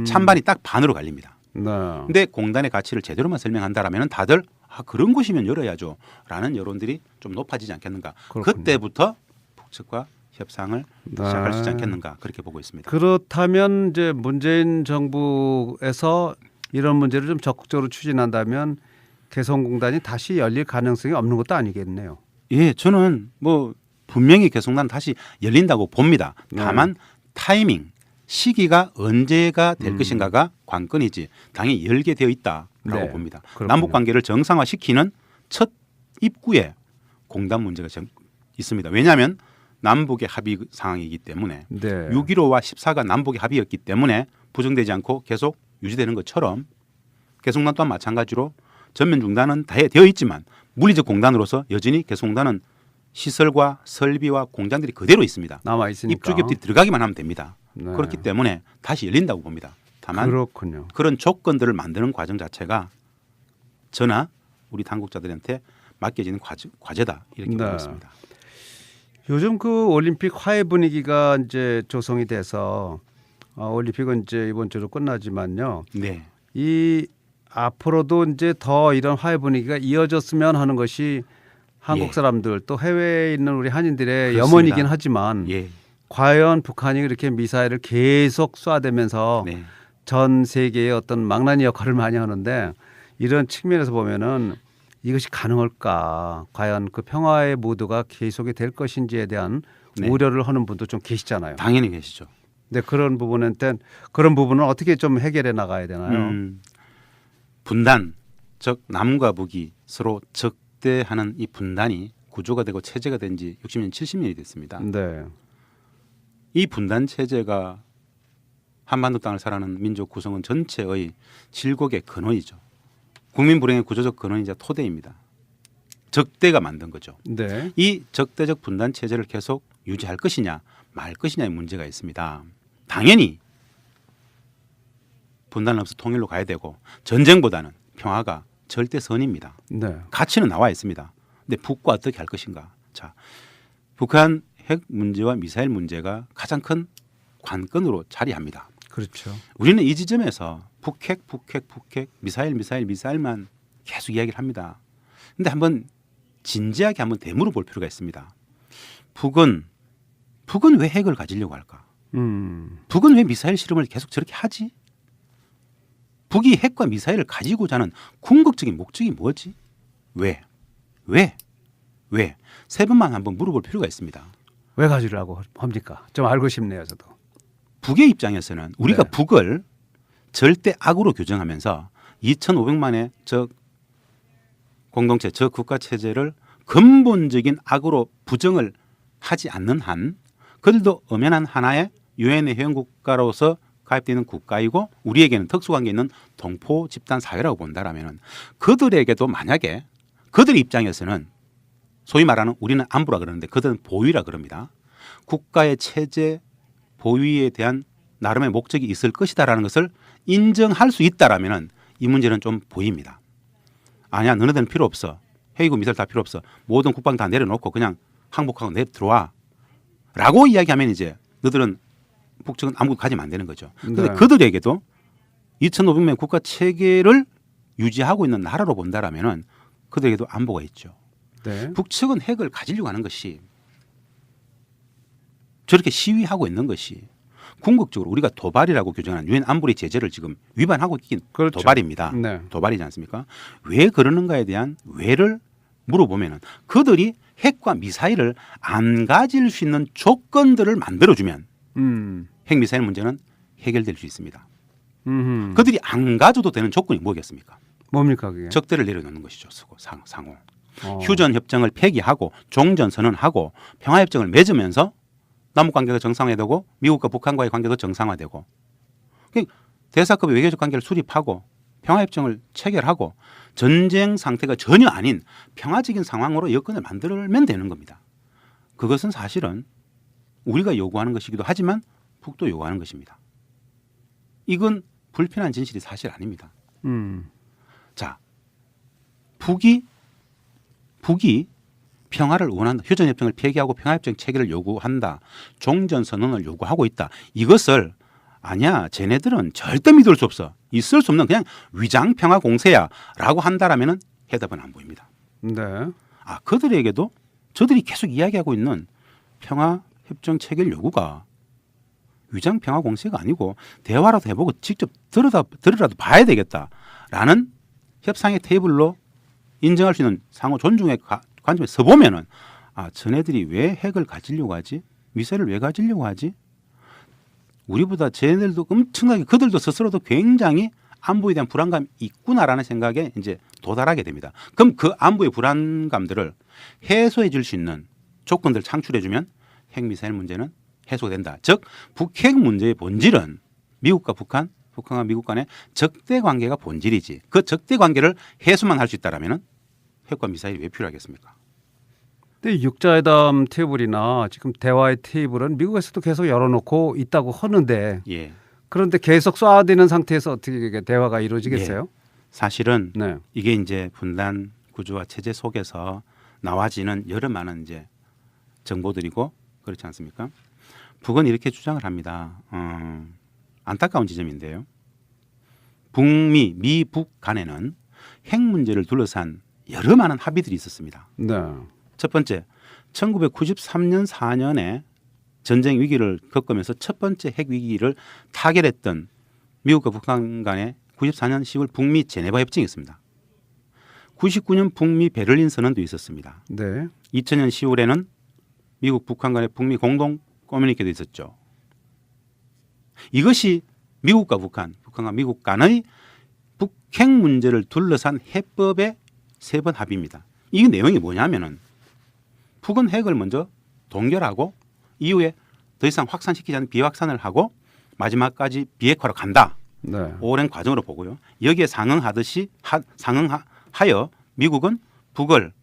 찬반이 딱 반으로 갈립니다. 네. 근데 공단의 가치를 제대로만 설명한다라면 다들 그런 곳이면 열어야죠 라는 여론들이 좀 높아지지 않겠는가. 그렇군요. 그때부터 북측과 협상을 네. 시작할 수 있지 않겠는가 그렇게 보고 있습니다. 그렇다면 이제 문재인 정부에서 이런 문제를 좀 적극적으로 추진한다면 개성공단이 다시 열릴 가능성이 없는 것도 아니겠네요. 예, 저는 뭐 분명히 개성공단 다시 열린다고 봅니다. 다만 타이밍, 시기가 언제가 될 것인가가 관건이지 당연히 열게 되어 있다라고 네, 봅니다. 그렇군요. 남북 관계를 정상화시키는 첫 입구에 공단 문제가 있습니다. 왜냐하면 남북의 합의 상황이기 때문에 네. 6.15와 14가 남북의 합의였기 때문에 부정되지 않고 계속 유지되는 것처럼 개성공단 또한 마찬가지로 전면 중단은 되어 있지만 물리적 공단으로서 여전히 개성공단은 시설과 설비와 공장들이 그대로 있습니다. 남아 있으니까. 입주기업들이 들어가기만 하면 됩니다. 네. 그렇기 때문에 다시 열린다고 봅니다. 다만 그렇군요. 그런 조건들을 만드는 과정 자체가 저나 우리 당국자들한테 맡겨지는 과제다 이렇게 네. 보고 있습니다. 요즘 그 올림픽 화해 분위기가 이제 조성이 돼서 올림픽은 이제 이번 주로 끝나지만요. 네, 이 앞으로도 이제 더 이런 화해 분위기가 이어졌으면 하는 것이 한국 예. 사람들 또 해외에 있는 우리 한인들의 그렇습니다. 염원이긴 하지만 예, 과연 북한이 그렇게 미사일을 계속 쏴대면서 네, 전 세계의 어떤 망나니 역할을 많이 하는데 이런 측면에서 보면은 이것이 가능할까? 과연 그 평화의 모드가 계속이 될 것인지에 대한 네. 우려를 하는 분도 좀 계시잖아요. 당연히 계시죠. 근데 그런 부분은 어떻게 좀 해결해 나가야 되나요? 분단, 즉 남과 북이 서로 적대하는 이 분단이 구조가 되고 체제가 된 지 60년, 70년이 됐습니다. 네. 이 분단 체제가 한반도 땅을 살아가는 민족 구성원 전체의 질곡의 근원이죠. 국민 불행의 구조적 근원이자 토대입니다. 적대가 만든 거죠. 네. 이 적대적 분단 체제를 계속 유지할 것이냐 말 것이냐의 문제가 있습니다. 당연히 분단 없이 통일로 가야 되고 전쟁보다는 평화가 절대선입니다. 네. 가치는 나와 있습니다. 근데 북과 어떻게 할 것인가? 자, 북한 핵 문제와 미사일 문제가 가장 큰 관건으로 자리합니다. 그렇죠. 우리는 이 지점에서 북핵, 미사일만 계속 이야기를 합니다. 근데 한번 진지하게 한번 되물어 볼 필요가 있습니다. 북은 왜 핵을 가지려고 할까? 북은 왜 미사일 실험을 계속 저렇게 하지? 북이 핵과 미사일을 가지고자 하는 궁극적인 목적이 뭐지? 왜? 세 번만 한번 물어볼 필요가 있습니다. 왜 가지려고 합니까? 좀 알고 싶네요, 저도. 북의 입장에서는 우리가 네. 북을 절대 악으로 규정하면서 2,500만의 저 공동체, 저 국가 체제를 근본적인 악으로 부정을 하지 않는 한 그들도 엄연한 하나의 유엔의 회원국가로서 가입되는 국가이고 우리에게는 특수관계 있는 동포 집단 사회라고 본다라면 그들에게도 만약에 그들의 입장에서는 소위 말하는 우리는 안보라 그러는데 그들은 보위라 그럽니다. 국가의 체제 보위에 대한 나름의 목적이 있을 것이다라는 것을 인정할 수 있다라면 이 문제는 좀 보입니다. 아니야, 너네들은 필요 없어. 핵이고 미사일 다 필요 없어. 모든 국방 다 내려놓고 그냥 항복하고 내 들어와. 라고 이야기하면 이제 너희들은 북측은 아무것도 가지면 안 되는 거죠. 그런데 네. 그들에게도 2,500명 국가 체계를 유지하고 있는 나라로 본다라면은 그들에게도 안보가 있죠. 네. 북측은 핵을 가지려고 하는 것이 저렇게 시위하고 있는 것이 궁극적으로 우리가 도발이라고 규정하는 유엔 안보리 제재를 지금 위반하고 있긴 그렇죠. 도발입니다. 네. 도발이지 않습니까? 왜 그러는가에 대한 왜를 물어보면은 그들이 핵과 미사일을 안 가질 수 있는 조건들을 만들어주면 핵미사일 문제는 해결될 수 있습니다. 그들이 안 가져도 되는 조건이 뭐겠습니까? 뭡니까 그게? 적대를 내려놓는 것이죠. 상호. 어. 휴전 협정을 폐기하고 종전 선언하고 평화 협정을 맺으면서 남북 관계가 정상화되고 미국과 북한과의 관계도 정상화되고 대사급의 외교적 관계를 수립하고 평화 협정을 체결하고 전쟁 상태가 전혀 아닌 평화적인 상황으로 여건을 만들면 되는 겁니다. 그것은 사실은 우리가 요구하는 것이기도 하지만 북도 요구하는 것입니다. 이건 불편한 진실이 사실 아닙니다. 자, 북이 평화를 원한다. 휴전협정을 폐기하고 평화협정 체결을 요구한다. 종전선언을 요구하고 있다. 이것을 아니야. 쟤네들은 절대 믿을 수 없어. 있을 수 없는 그냥 위장평화 공세야 라고 한다라면 해답은 안 보입니다. 네. 그들에게도 저들이 계속 이야기하고 있는 평화협정 체결 요구가 위장평화 공세가 아니고 대화라도 해보고 직접 들으라도 봐야 되겠다라는 협상의 테이블로 인정할 수 있는 상호 존중의 관점에서 보면은 쟤네들이 왜 핵을 가지려고 하지? 미사일을 왜 가지려고 하지? 우리보다 쟤네들도 엄청나게 그들도 스스로도 굉장히 안보에 대한 불안감이 있구나라는 생각에 이제 도달하게 됩니다. 그럼 그 안보의 불안감들을 해소해 줄 수 있는 조건들을 창출해 주면 핵미사일 문제는 해소된다. 즉 북핵 문제의 본질은 미국과 북한과 미국 간의 적대 관계가 본질이지. 그 적대 관계를 해소만 할 수 있다라면은 핵과 미사일이 왜 필요하겠습니까? 근데 육자회담 테이블이나 지금 대화의 테이블은 미국에서도 계속 열어놓고 있다고 하는데 예. 그런데 계속 쏴대는 상태에서 어떻게 대화가 이루어지겠어요? 사실은 네. 이게 이제 분단 구조와 체제 속에서 나와지는 여러 많은 이제 정보들이고 그렇지 않습니까? 북은 이렇게 주장을 합니다. 안타까운 지점인데요. 북미, 미북 간에는 핵 문제를 둘러싼 여러 많은 합의들이 있었습니다. 네. 첫 번째, 1993년 4년에 전쟁 위기를 겪으면서 첫 번째 핵 위기를 타결했던 미국과 북한 간의 94년 10월 북미 제네바 협정이 있습니다. 99년 북미 베를린 선언도 있었습니다. 네. 2000년 10월에는 미국 북한 간의 북미 공동 커뮤니케도 있었죠. 이것이 미국과 북한과 미국 간의 북핵 문제를 둘러싼 해법의 세 번 합의입니다. 이 내용이 뭐냐면은 북은 핵을 먼저 동결하고 이후에 더 이상 확산시키지 않는 비확산을 하고 마지막까지 비핵화로 간다. 네. 오랜 과정으로 보고요. 여기에 상응하여 미국은 북을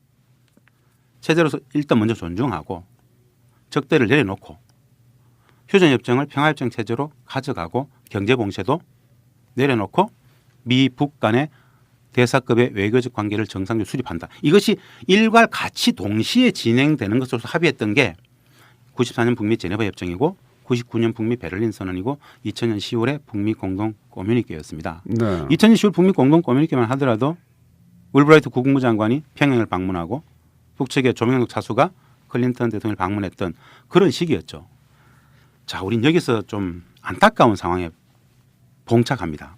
체제로서 일단 먼저 존중하고 적대를 내려놓고 휴전협정을 평화협정 체제로 가져가고 경제봉쇄도 내려놓고 미북 간의 대사급의 외교적 관계를 정상적으로 수립한다. 이것이 일괄 같이 동시에 진행되는 것으로 합의했던 게 94년 북미 제네바 협정이고 99년 북미 베를린 선언이고 2000년 10월에 북미 공동 커뮤니케였습니다. 네. 2000년 10월 북미 공동 커뮤니케만 하더라도 올브라이트 국무장관이 평양을 방문하고 북측의 조명록 차수가 클린턴 대통령을 방문했던 그런 시기였죠. 자, 우린 여기서 좀 안타까운 상황에 봉착합니다.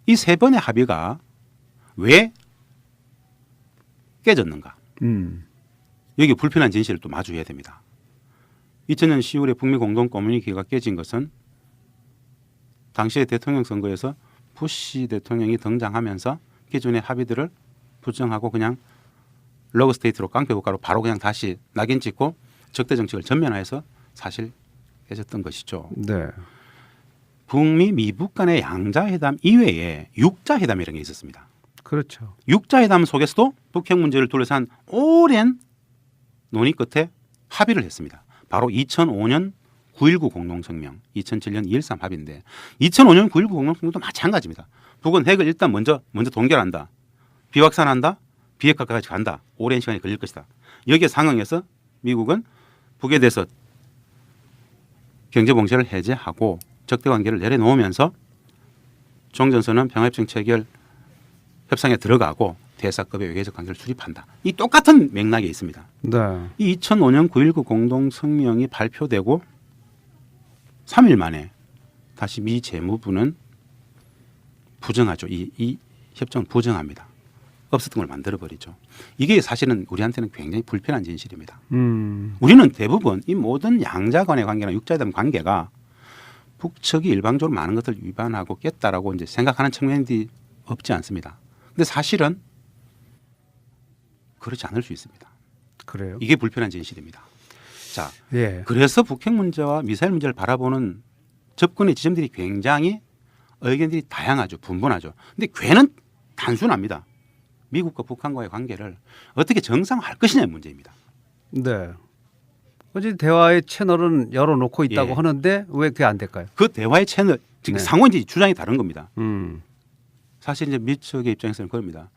이 세 번의 합의가 왜 깨졌는가? 여기 불편한 진실을 또 마주해야 됩니다. 2000년 10월에 북미 공동 커뮤니케가 깨진 것은 당시의 대통령 선거에서 부시 대통령이 등장하면서 기존의 합의들을 부정하고 그냥 러그 스테이트로 깡패국가로 바로 그냥 다시 낙인 찍고 적대 정책을 전면화해서 사실 깨졌던 것이죠. 네. 북미 미북 간의 양자회담 이외에 육자회담이라는 게 있었습니다. 그렇죠. 육자회담 속에서도 북핵 문제를 둘러싼 오랜 논의 끝에 합의를 했습니다. 바로 2005년 9.19 공동성명, 2007년 2.13 합의인데 2005년 9.19 공동성명도 마찬가지입니다. 북은 핵을 일단 먼저 동결한다. 비확산한다. 비핵화까지 간다. 오랜 시간이 걸릴 것이다. 여기에 상응해서 미국은 북에 대해서 경제봉쇄를 해제하고 적대관계를 내려놓으면서 종전선언 평화협정 체결 협상에 들어가고 대사급의 외교적 관계를 수립한다. 이 똑같은 맥락에 있습니다. 네. 이 2005년 9.19 공동성명이 발표되고 3일 만에 다시 미 재무부는 부정하죠. 이 협정을 부정합니다. 없었던 걸 만들어 버리죠. 이게 사실은 우리한테는 굉장히 불편한 진실입니다. 우리는 대부분 이 모든 양자 간의 관계나 육자간 관계가 북측이 일방적으로 많은 것을 위반하고 깼다라고 이제 생각하는 측면이 없지 않습니다. 근데 사실은 그렇지 않을 수 있습니다. 그래요. 이게 불편한 진실입니다. 자, 예. 그래서 북핵 문제와 미사일 문제를 바라보는 접근의 지점들이 굉장히 의견들이 다양하죠. 분분하죠. 근데 괴는 단순합니다. 미국과 북한과의 관계를 어떻게 정상화할 것이냐의 문제입니다. 네. 어제 대화의 채널은 열어놓고 있다고 예. 하는데 왜 그게 안 될까요? 그 대화의 채널, 즉 네. 상호인지 주장이 다른 겁니다. 음. 사실 이제 미측의 입장에서는 그럽니다.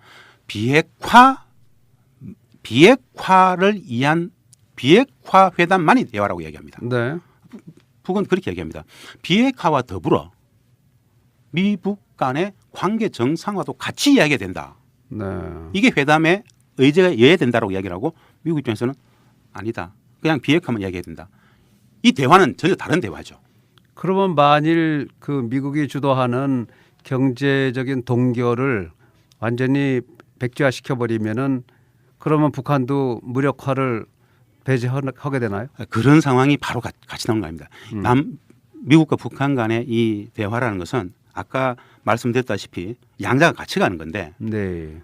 비핵화를 위한 비핵화 회담만이 대화라고 이야기합니다. 네. 북은 그렇게 얘기합니다. 비핵화와 더불어 미북 간의 관계 정상화도 같이 이야기해야 된다. 네. 이게 회담의 의제여야 된다라고 이야기를 하고 미국 입장에서는 아니다. 그냥 비핵화만 이야기해야 된다. 이 대화는 전혀 다른 대화죠. 그러면 만일 그 미국이 주도하는 경제적인 동결을 완전히 백지화 시켜버리면은 그러면 북한도 무력화를 배제하게 되나요? 그런 상황이 바로 같이 나오는 거 아닙니다. 미국과 북한 간의 이 대화라는 것은 아까 말씀드렸다시피 양자가 같이 가는 건데 네.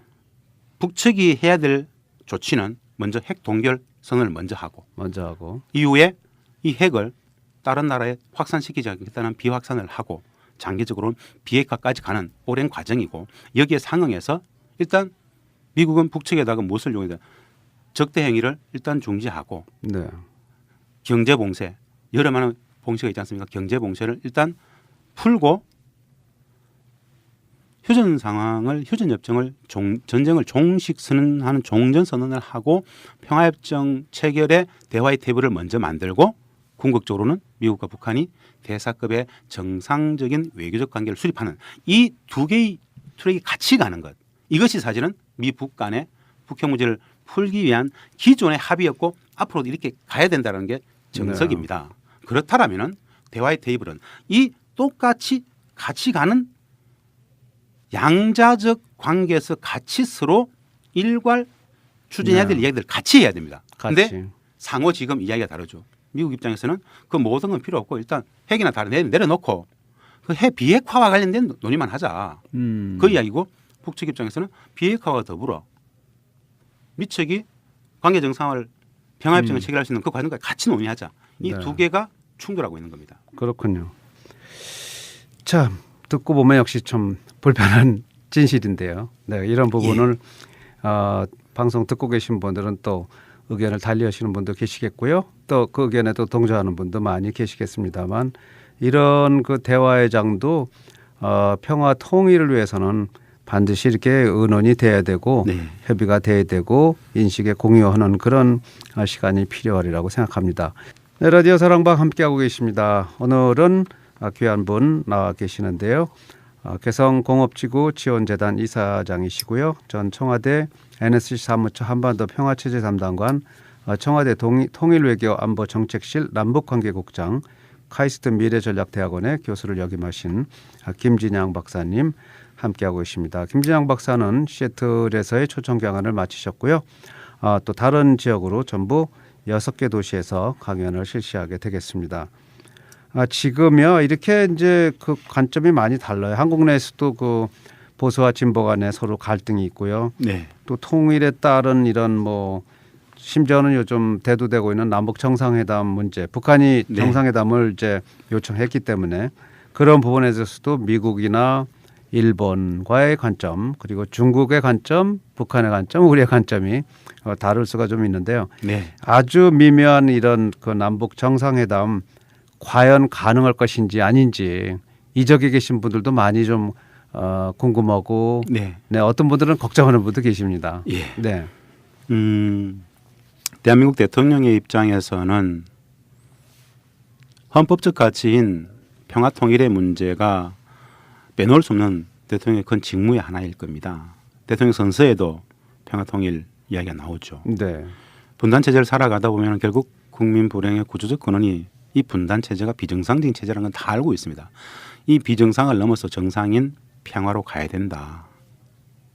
북측이 해야 될 조치는 먼저 핵 동결 선언을 먼저 하고 먼저 하고. 이후에 이 핵을 다른 나라에 확산시키지 않겠다는 비확산을 하고 장기적으로는 비핵화까지 가는 오랜 과정이고 여기에 상응해서 일단 미국은 북측에다가 무엇을 요구해야 적대 행위를 일단 중지하고 네. 경제 봉쇄 여러 많은 봉쇄가 있지 않습니까? 경제 봉쇄를 일단 풀고 휴전 상황을 휴전 협정을 전쟁을 종식 선언하는 종전 선언을 하고 평화협정 체결의 대화의 테이블을 먼저 만들고 궁극적으로는 미국과 북한이 대사급의 정상적인 외교적 관계를 수립하는 이 두 개의 트랙이 같이 가는 것 이것이 사실은 미북 간의 북핵 문제를 풀기 위한 기존의 합의였고 앞으로도 이렇게 가야 된다는 게 정석입니다. 그렇다라면은 대화의 테이블은 이 똑같이 같이 가는 양자적 관계에서 같이 서로 일괄 추진해야 될 이야기들 같이 해야 됩니다. 그런데 상호 지금 이야기가 다르죠. 미국 입장에서는 그 모든 건 필요 없고 일단 핵이나 다른 내려놓고 그 핵 비핵화와 관련된 논의만 하자. 그 이야기고 북측 입장에서는 비핵화와 더불어 미측이 관계 정상화를 평화협정을 체결할 수 있는 그 과정까지 같이 논의하자. 이 두 개가 충돌하고 있는 겁니다. 그렇군요. 자, 듣고 보면 역시 좀 불편한 진실인데요. 네, 이런 부분을 방송 듣고 계신 분들은 또 의견을 달리하시는 분도 계시겠고요. 또 그 의견에도 동조하는 분도 많이 계시겠습니다만 이런 그 대화의 장도 평화 통일을 위해서는 반드시 이렇게 의논이 돼야 되고 협의가 돼야 되고 인식에 공유하는 그런 시간이 필요하리라고 생각합니다. 네, 라디오 사랑방 함께하고 계십니다. 오늘은 귀한 분 나와 계시는데요. 개성공업지구 지원재단 이사장이시고요. 전 청와대 NSC 사무처 한반도 평화체제 담당관, 청와대 통일외교안보정책실 남북관계국장, 카이스트 미래전략대학원의 교수를 역임하신 김진양 박사님 함께하고 계십니다. 김진양 박사는 시애틀에서의 초청강연을 마치셨고요. 또 다른 지역으로 전부 6개 도시에서 강연을 실시하게 되겠습니다. 지금요 이렇게 이제 그 관점이 많이 달라요. 한국 내에서도 그 보수와 진보 간에 서로 갈등이 있고요. 네. 또 통일에 따른 이런 뭐 심지어는 요즘 대두되고 있는 남북 정상회담 문제, 북한이 정상회담을 이제 요청했기 때문에 그런 부분에 대해서도 미국이나 일본과의 관점 그리고 중국의 관점, 북한의 관점, 우리의 관점이 다를 수가 좀 있는데요. 네. 아주 미묘한 이런 그 남북 정상회담 과연 가능할 것인지 아닌지 이적에 계신 분들도 많이 좀 궁금하고 네, 어떤 분들은 걱정하는 분도 계십니다. 예. 네. 대한민국 대통령의 입장에서는 헌법적 가치인 평화 통일의 문제가 빼놓을 수 없는 대통령의 큰 직무의 하나일 겁니다. 대통령 선서에도 평화 통일 이야기가 나오죠. 네. 분단 체제를 살아가다 보면 결국 국민 불행의 구조적 근원이 이 분단 체제가 비정상적인 체제라는 건 다 알고 있습니다. 이 비정상을 넘어서 정상인 평화로 가야 된다.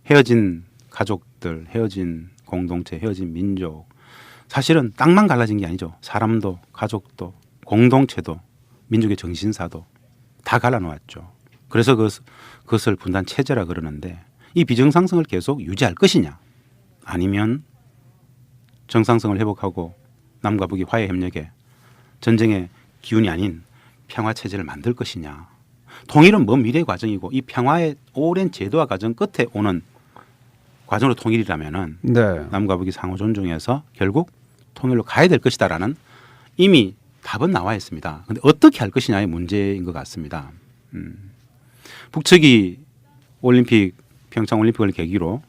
헤어진 가족들, 헤어진 공동체, 헤어진 민족. 사실은 땅만 갈라진 게 아니죠. 사람도, 가족도, 공동체도, 민족의 정신사도 다 갈라놓았죠. 그래서 그것을 분단 체제라 그러는데 이 비정상성을 계속 유지할 것이냐, 아니면 정상성을 회복하고 남과 북이 화해 협력에 전쟁의 기운이 아닌 평화 체제를 만들 것이냐. 통일은 먼 미래의 과정이고 이 평화의 오랜 제도화 과정 끝에 오는 과정으로 통일이라면은 네. 남과 북이 상호 존중해서 결국 통일로 가야 될 것이다라는 이미 답은 나와 있습니다. 그런데 어떻게 할 것이냐의 문제인 것 같습니다. 북측이 평창 올림픽을 계기로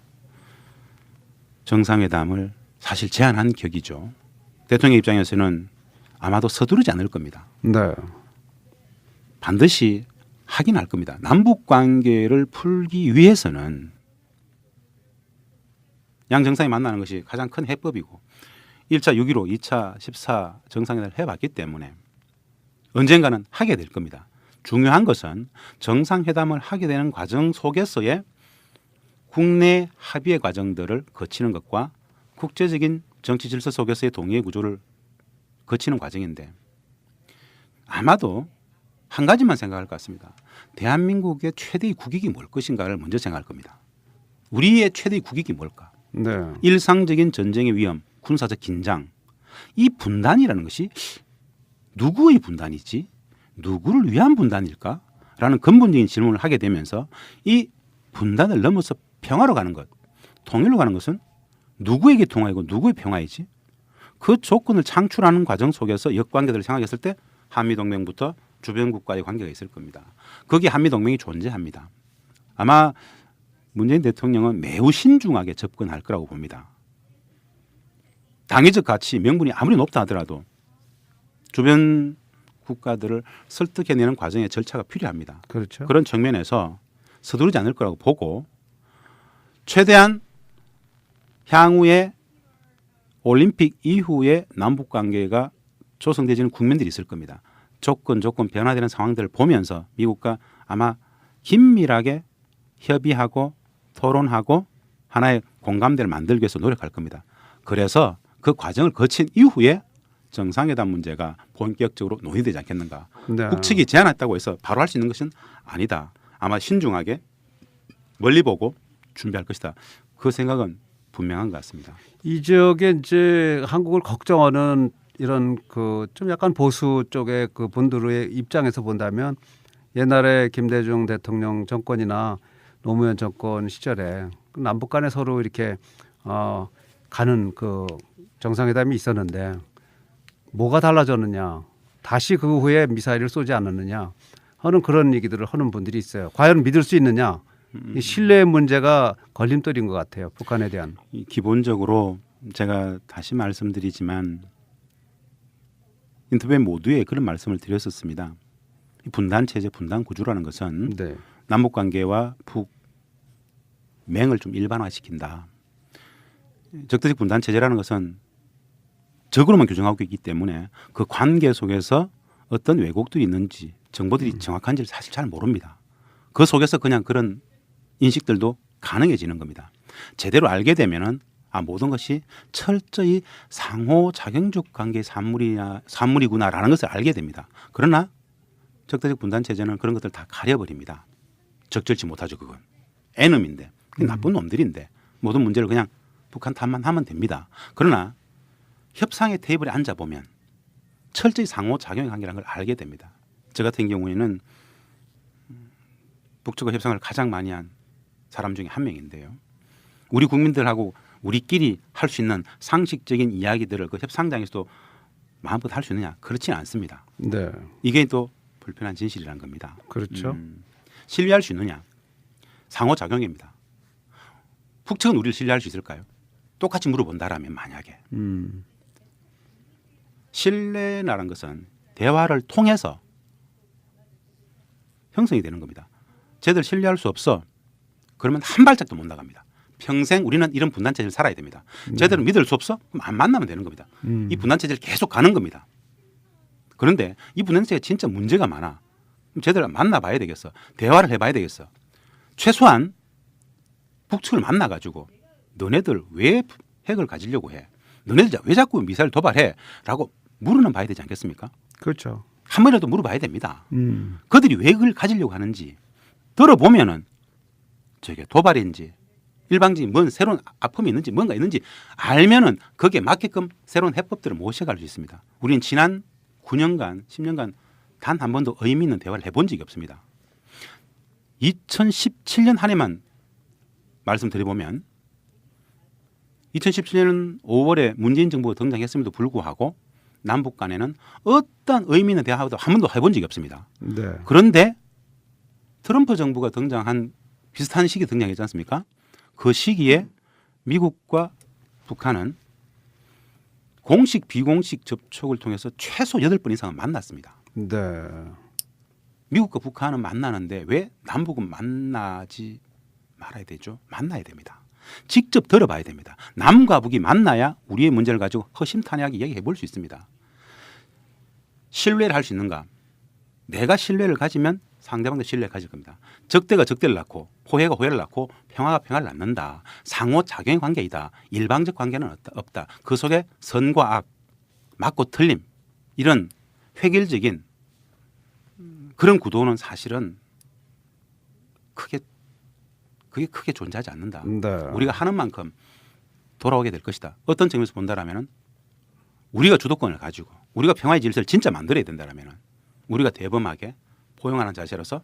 정상회담을 사실 제안한 격이죠. 대통령 입장에서는 아마도 서두르지 않을 겁니다. 네. 반드시 하긴 할 겁니다. 남북 관계를 풀기 위해서는 양 정상이 만나는 것이 가장 큰 해법이고 1차 6.15, 2차 14 정상회담을 해봤기 때문에 언젠가는 하게 될 겁니다. 중요한 것은 정상회담을 하게 되는 과정 속에서의 국내 합의의 과정들을 거치는 것과 국제적인 정치 질서 속에서의 동의의 구조를 거치는 과정인데 아마도 한 가지만 생각할 것 같습니다. 대한민국의 최대의 국익이 뭘 것인가를 먼저 생각할 겁니다. 우리의 최대의 국익이 뭘까? 네. 일상적인 전쟁의 위험, 군사적 긴장, 이 분단이라는 것이 누구의 분단이지? 누구를 위한 분단일까? 라는 근본적인 질문을 하게 되면서 이 분단을 넘어서 평화로 가는 것, 통일로 가는 것은 누구에게 통화이고 누구의 평화이지? 그 조건을 창출하는 과정 속에서 역관계들을 생각했을 때 한미동맹부터 주변 국가의 관계가 있을 겁니다. 거기에 한미동맹이 존재합니다. 아마 문재인 대통령은 매우 신중하게 접근할 거라고 봅니다. 당위적 가치, 명분이 아무리 높다 하더라도 주변 국가들을 설득해내는 과정의 절차가 필요합니다. 그렇죠. 그런 측면에서 서두르지 않을 거라고 보고 최대한 향후에 올림픽 이후에 남북 관계가 조성되지는 국민들이 있을 겁니다. 조건 변화되는 상황들을 보면서 미국과 아마 긴밀하게 협의하고 토론하고 하나의 공감대를 만들기 위해서 노력할 겁니다. 그래서 그 과정을 거친 이후에 정상회담 문제가 본격적으로 논의되지 않겠는가. 네. 북측이 제안했다고 해서 바로 할 수 있는 것은 아니다. 아마 신중하게 멀리 보고 준비할 것이다. 그 생각은 분명한 것 같습니다. 이 지역에 이제 한국을 걱정하는 이런 그 좀 약간 보수 쪽의 그 분들의 입장에서 본다면 옛날에 김대중 대통령 정권이나 노무현 정권 시절에 남북 간에 서로 이렇게 가는 그 정상회담이 있었는데 뭐가 달라졌느냐, 다시 그 후에 미사일을 쏘지 않았느냐 하는 그런 얘기들을 하는 분들이 있어요. 과연 믿을 수 있느냐? 이 신뢰의 문제가 걸림돌인 것 같아요. 북한에 대한. 기본적으로 제가 다시 말씀드리지만 인터뷰 모두에 그런 말씀을 드렸었습니다. 분단 체제, 분단 구조라는 것은 네. 남북 관계와 북맹을 좀 일반화시킨다. 적대적 분단 체제라는 것은 적으로만 규정하고 있기 때문에 그 관계 속에서 어떤 왜곡들이 있는지 정보들이 정확한지를 사실 잘 모릅니다. 그 속에서 그냥 그런 인식들도 가능해지는 겁니다. 제대로 알게 되면은 모든 것이 철저히 상호작용적 관계의 산물이구나라는 것을 알게 됩니다. 그러나 적대적 분단 체제는 그런 것들 다 가려버립니다. 적절치 못하죠. 그건 애놈인데 나쁜 놈들인데 모든 문제를 그냥 북한 탓만 하면 됩니다. 그러나 협상의 테이블에 앉아보면 철저히 상호작용의 관계라는 걸 알게 됩니다. 저 같은 경우에는 북측과 협상을 가장 많이 한 사람 중에 한 명인데요. 우리 국민들하고 우리끼리 할 수 있는 상식적인 이야기들을 그 협상장에서도 마음껏 할 수 있느냐? 그렇지는 않습니다. 네. 이게 또 불편한 진실이라는 겁니다. 그렇죠. 신뢰할 수 있느냐? 상호작용입니다. 북측은 우리를 신뢰할 수 있을까요? 똑같이 물어본다라면 만약에 신뢰라는 것은 대화를 통해서 형성이 되는 겁니다. 쟤들 신뢰할 수 없어. 그러면 한 발짝도 못 나갑니다. 평생 우리는 이런 분단체제를 살아야 됩니다. 쟤들은 믿을 수 없어? 그럼 안 만나면 되는 겁니다. 이 분단체제를 계속 가는 겁니다. 그런데 이 분단체가 진짜 문제가 많아. 그럼 제대로 만나봐야 되겠어. 대화를 해봐야 되겠어. 최소한 북측을 만나가지고 너네들 왜 핵을 가지려고 해? 너네들 왜 자꾸 미사일 도발해? 라고 물어는 봐야 되지 않겠습니까? 그렇죠. 한 번이라도 물어봐야 됩니다. 그들이 왜 그걸 가지려고 하는지 들어보면은 저게 도발인지 일방적인 뭔 새로운 아픔이 있는지 뭔가 있는지 알면은 거기에 맞게끔 새로운 해법들을 모셔갈 수 있습니다. 우리는 지난 9년간 10년간 단 한 번도 의미 있는 대화를 해본 적이 없습니다. 2017년 한 해만 말씀드려보면 2017년 5월에 문재인 정부가 등장했음에도 불구하고 남북 간에는 어떤 의미 있는 대화도 한 번도 해본 적이 없습니다. 네. 그런데 트럼프 정부가 등장한 비슷한 시기에 등장했지 않습니까? 그 시기에 미국과 북한은 공식 비공식 접촉을 통해서 최소 8번 이상은 만났습니다. 네. 미국과 북한은 만나는데 왜 남북은 만나지 말아야 되죠? 만나야 됩니다. 직접 들어봐야 됩니다. 남과 북이 만나야 우리의 문제를 가지고 허심탄회하게 얘기해 볼 수 있습니다. 신뢰를 할 수 있는가? 내가 신뢰를 가지면 상대방도 신뢰를 가질 겁니다. 적대가 적대를 낳고 호혜가 호혜를 낳고 평화가 평화를 낳는다. 상호작용의 관계이다. 일방적 관계는 없다. 그 속에 선과 악, 맞고 틀림 이런 획일적인 그런 구도는 사실은 그게 크게 존재하지 않는다. 네. 우리가 하는 만큼 돌아오게 될 것이다. 어떤 측면에서 본다라면은 우리가 주도권을 가지고 우리가 평화의 질서를 진짜 만들어야 된다라면은 우리가 대범하게 포용하는 자세로서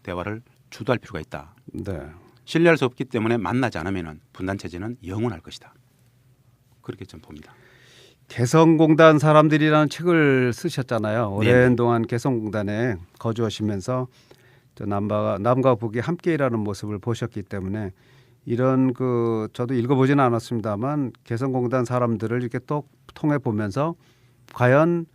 대화를 주도할 필요가 있다. 네. 신뢰할 수 없기 때문에 만나지 않으면은 분단 체제는 영원할 것이다. 그렇게 좀 봅니다. 개성공단 사람들이라는 책을 쓰셨잖아요. 오랜 네네. 동안 개성공단에 거주하시면서 저 남과 북이 함께 일하는 모습을 보셨기 때문에 이런 저도 읽어보지는 않았습니다만 개성공단 사람들을 이렇게 또 통해 보면서 과연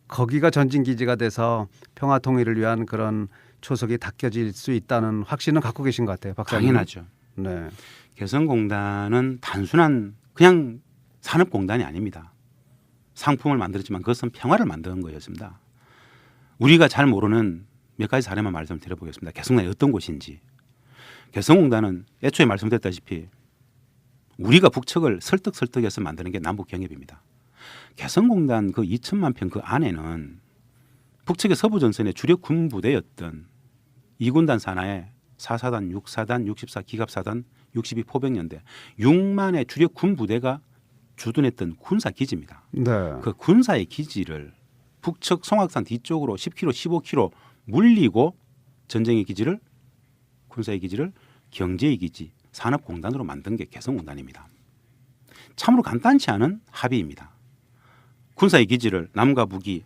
거기가 전진기지가 돼서 평화 통일을 위한 그런 초석이 닦여질 수 있다는 확신은 갖고 계신 것 같아요. 박사님. 당연하죠. 네. 개성공단은 단순한 그냥 산업공단이 아닙니다. 상품을 만들었지만 그것은 평화를 만드는 거였습니다. 우리가 잘 모르는 몇 가지 사례만 말씀드려보겠습니다. 개성공단이 어떤 곳인지. 개성공단은 애초에 말씀드렸다시피 우리가 북측을 설득해서 만드는 게 남북경협입니다. 개성공단 그 2천만 평 그 안에는 북측의 서부전선의 주력 군부대였던 2군단 산하의 4사단, 6사단, 64 기갑사단, 62 포병연대 6만의 주력 군부대가 주둔했던 군사기지입니다. 네. 그 군사의 기지를 북측 송악산 뒤쪽으로 10km, 15km 물리고 전쟁의 기지를 군사의 기지를 경제의 기지, 산업공단으로 만든 게 개성공단입니다. 참으로 간단치 않은 합의입니다. 군사의 기지를 남과 북이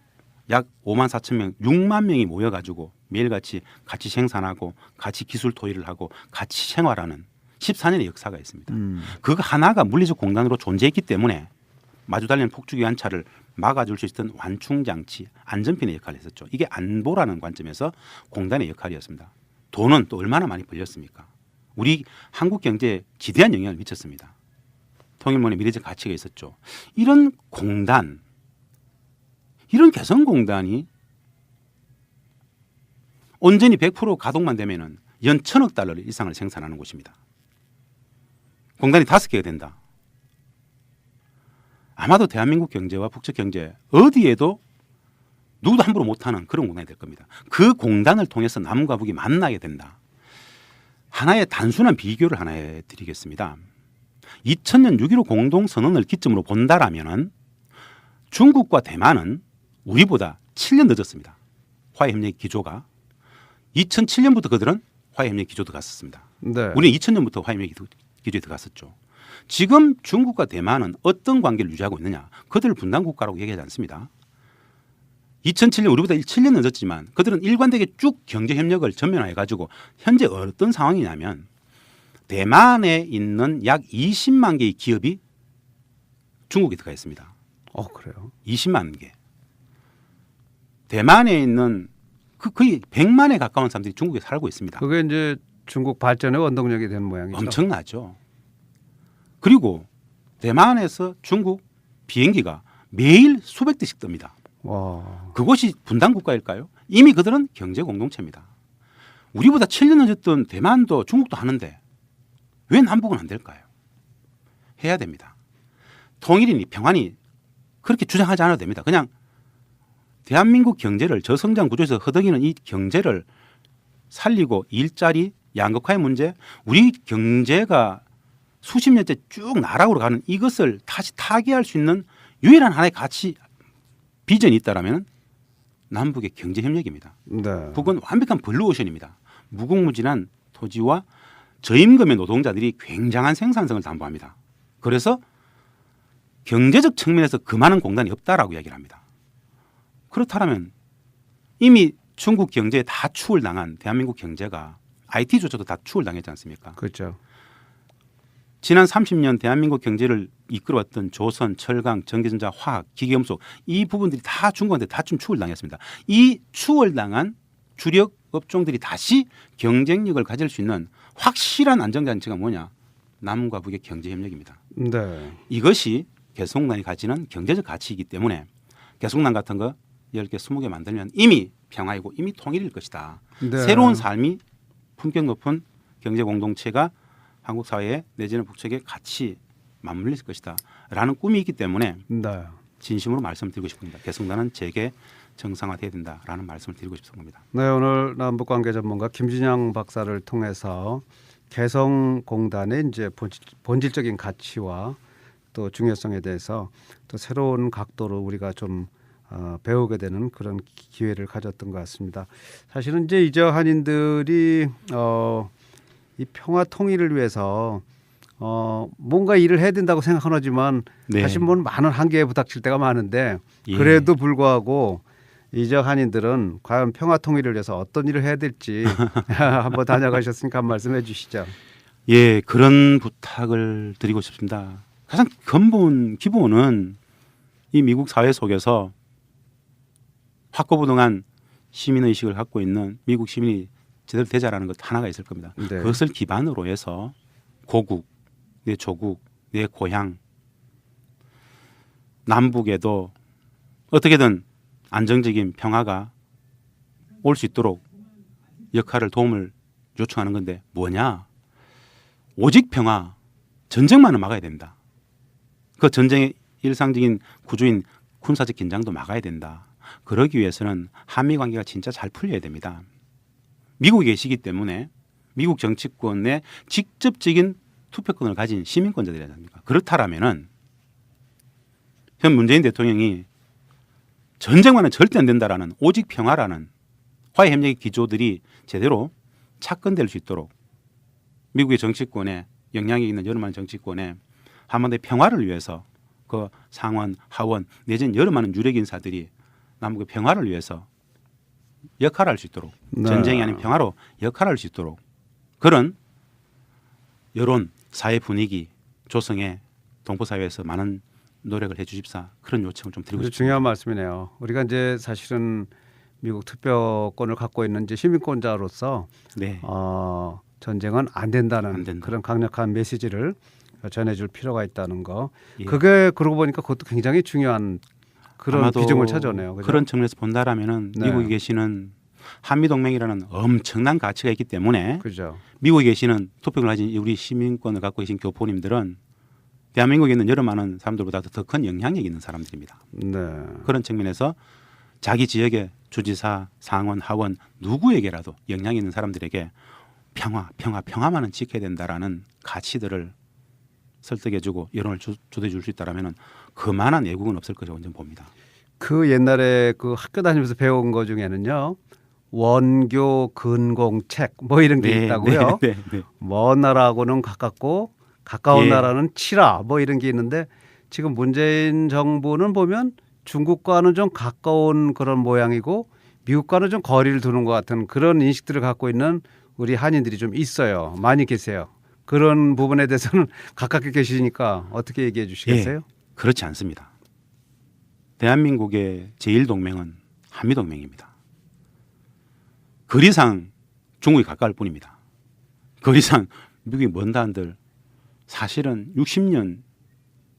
약 5만 4천 명, 6만 명이 모여가지고 매일같이 같이 생산하고 같이 기술 토의를 하고 같이 생활하는 14년의 역사가 있습니다. 그거 하나가 물리적 공단으로 존재했기 때문에 마주 달리는 폭주기 관차를 막아줄 수 있었던 완충장치, 안전핀의 역할을 했었죠. 이게 안보라는 관점에서 공단의 역할이었습니다. 돈은 또 얼마나 많이 벌렸습니까? 우리 한국 경제에 지대한 영향을 미쳤습니다. 통일문의 미래적 가치가 있었죠. 이런 공단, 이런 개성공단이 온전히 100% 가동만 되면은 연 1,000억 달러 이상을 생산하는 곳입니다. 공단이 5개가 된다. 아마도 대한민국 경제와 북측 경제 어디에도 누구도 함부로 못하는 그런 공단이 될 겁니다. 그 공단을 통해서 남과 북이 만나게 된다. 하나의 단순한 비교를 하나 해드리겠습니다. 2000년 6.15 공동선언을 기점으로 본다라면은 중국과 대만은 우리보다 7년 늦었습니다. 화해협력 기조가 2007년부터 그들은 화해협력 기조에 들어갔었습니다. 네. 우리는 2000년부터 화해협력 기조에 들어갔었죠. 지금 중국과 대만은 어떤 관계를 유지하고 있느냐? 그들을 분단 국가라고 얘기하지 않습니다. 2007년 우리보다 7년 늦었지만 그들은 일관되게 쭉 경제 협력을 전면화해 가지고 현재 어떤 상황이냐면 대만에 있는 약 20만 개의 기업이 중국에 들어가 있습니다. 그래요? 20만 개. 대만에 있는 거의 100만에 가까운 사람들이 중국에 살고 있습니다. 그게 이제 중국 발전의 원동력이 된 모양이죠. 엄청나죠. 그리고 대만에서 중국 비행기가 매일 수백 대씩 뜹니다. 와. 그것이 분단 국가일까요? 이미 그들은 경제 공동체입니다. 우리보다 7년 늦었던 대만도 중국도 하는데 왜 남북은 안 될까요? 해야 됩니다. 통일이니 평화니 그렇게 주장하지 않아도 됩니다. 그냥 대한민국 경제를 저성장 구조에서 허덕이는 이 경제를 살리고 일자리, 양극화의 문제, 우리 경제가 수십 년째 쭉 나락으로 가는 이것을 다시 타개할 수 있는 유일한 하나의 가치 비전이 있다라면 남북의 경제 협력입니다. 네. 북은 완벽한 블루오션입니다. 무궁무진한 토지와 저임금의 노동자들이 굉장한 생산성을 담보합니다. 그래서 경제적 측면에서 그 많은 공단이 없다라고 이야기를 합니다. 그렇다면 이미 중국 경제에 다 추월당한 대한민국 경제가 IT조차도 다 추월당했지 않습니까? 그렇죠. 지난 30년 대한민국 경제를 이끌어왔던 조선, 철강, 전기전자, 화학, 기계금속 이 부분들이 다 중국한테 다 좀 추월당했습니다. 이 추월당한 주력 업종들이 다시 경쟁력을 가질 수 있는 확실한 안정장치가 뭐냐? 남과 북의 경제협력입니다. 네. 이것이 개성공단이 가지는 경제적 가치이기 때문에 개성공단 같은 거 10개, 20개 만들면 이미 평화이고 이미 통일일 것이다. 네. 새로운 삶이 품격 높은 경제 공동체가 한국 사회에 내지는 북측에 같이 맞물릴 것이다. 라는 꿈이 있기 때문에 네. 진심으로 말씀드리고 싶습니다. 개성공단은 재개 정상화돼야 된다라는 말씀을 드리고 싶습니다. 네, 오늘 남북관계 전문가 김진양 박사를 통해서 개성공단의 이제 본질적인 가치와 또 중요성에 대해서 또 새로운 각도로 우리가 좀 배우게 되는 그런 기회를 가졌던 것 같습니다. 사실은 이제 이저 한인들이 이 평화 통일을 위해서 뭔가 일을 해야 된다고 생각하지만 네. 사실 뭐 많은 한계에 부닥칠 때가 많은데 예. 그래도 불구하고 이저 한인들은 과연 평화 통일을 위해서 어떤 일을 해야 될지 한번 다녀가셨으니까 한 말씀해 주시죠. 예, 그런 부탁을 드리고 싶습니다. 가장 기본은 이 미국 사회 속에서 확고부동한 시민의식을 갖고 있는 미국 시민이 제대로 되자라는 것 하나가 있을 겁니다. 네. 그것을 기반으로 해서 고국, 내 조국, 내 고향, 남북에도 어떻게든 안정적인 평화가 올 수 있도록 도움을 요청하는 건데 뭐냐? 오직 평화, 전쟁만은 막아야 된다. 그 전쟁의 일상적인 구조인 군사적 긴장도 막아야 된다. 그러기 위해서는 한미 관계가 진짜 잘 풀려야 됩니다. 미국에 계시기 때문에 미국 정치권의 직접적인 투표권을 가진 시민권자들이 아닙니까? 그렇다라면은 현 문재인 대통령이 전쟁만은 절대 안 된다라는 오직 평화라는 화해 협력의 기조들이 제대로 착근될 수 있도록 미국의 정치권에 영향이 있는 여러 많은 정치권에 한반도의 평화를 위해서 그 상원, 하원 내지는 여러 많은 유력 인사들이 남북의 평화를 위해서 역할을 할 수 있도록 네. 전쟁이 아닌 평화로 역할을 할 수 있도록 그런 여론, 사회 분위기 조성에 동포사회에서 많은 노력을 해주십사 그런 요청을 좀 드리고 아주 싶습니다. 중요한 말씀이네요. 우리가 이제 사실은 미국 투표권을 갖고 있는 이제 시민권자로서 네. 전쟁은 안 된다는 안 된다. 그런 강력한 메시지를 전해줄 필요가 있다는 거. 예. 그게 그러고 보니까 그것도 굉장히 중요한 그런 아마도 비중을 차지하네요. 그죠? 그런 측면에서 본다라면은 네. 미국에 계시는 한미 동맹이라는 엄청난 가치가 있기 때문에 그죠. 미국에 계시는 투표권을 가진 우리 시민권을 갖고 계신 교포님들은 대한민국에 있는 여러 많은 사람들보다 더 큰 영향력 있는 사람들입니다. 네. 그런 측면에서 자기 지역의 주지사, 상원, 하원 누구에게라도 영향 있는 사람들에게 평화만은 지켜야 된다라는 가치들을 설득해주고 여론을 주도해줄 수 있다라면은 그만한 애국은 없을 것이라고 저는 봅니다. 그 옛날에 그 학교 다니면서 배운 거 중에는요. 원교 근공책 뭐 이런 게 있다고요. 네. 먼 나라하고는 가깝고 가까운 예. 나라는 치라 뭐 이런 게 있는데 지금 문재인 정부는 보면 중국과는 좀 가까운 그런 모양이고 미국과는 좀 거리를 두는 것 같은 그런 인식들을 갖고 있는 우리 한인들이 좀 있어요. 많이 계세요. 그런 부분에 대해서는 가깝게 계시니까 어떻게 얘기해 주시겠어요? 그렇지 않습니다. 대한민국의 제1동맹은 한미동맹입니다. 거리상 중국이 가까울 뿐입니다. 거리상 미국이 먼다 한들 사실은 60년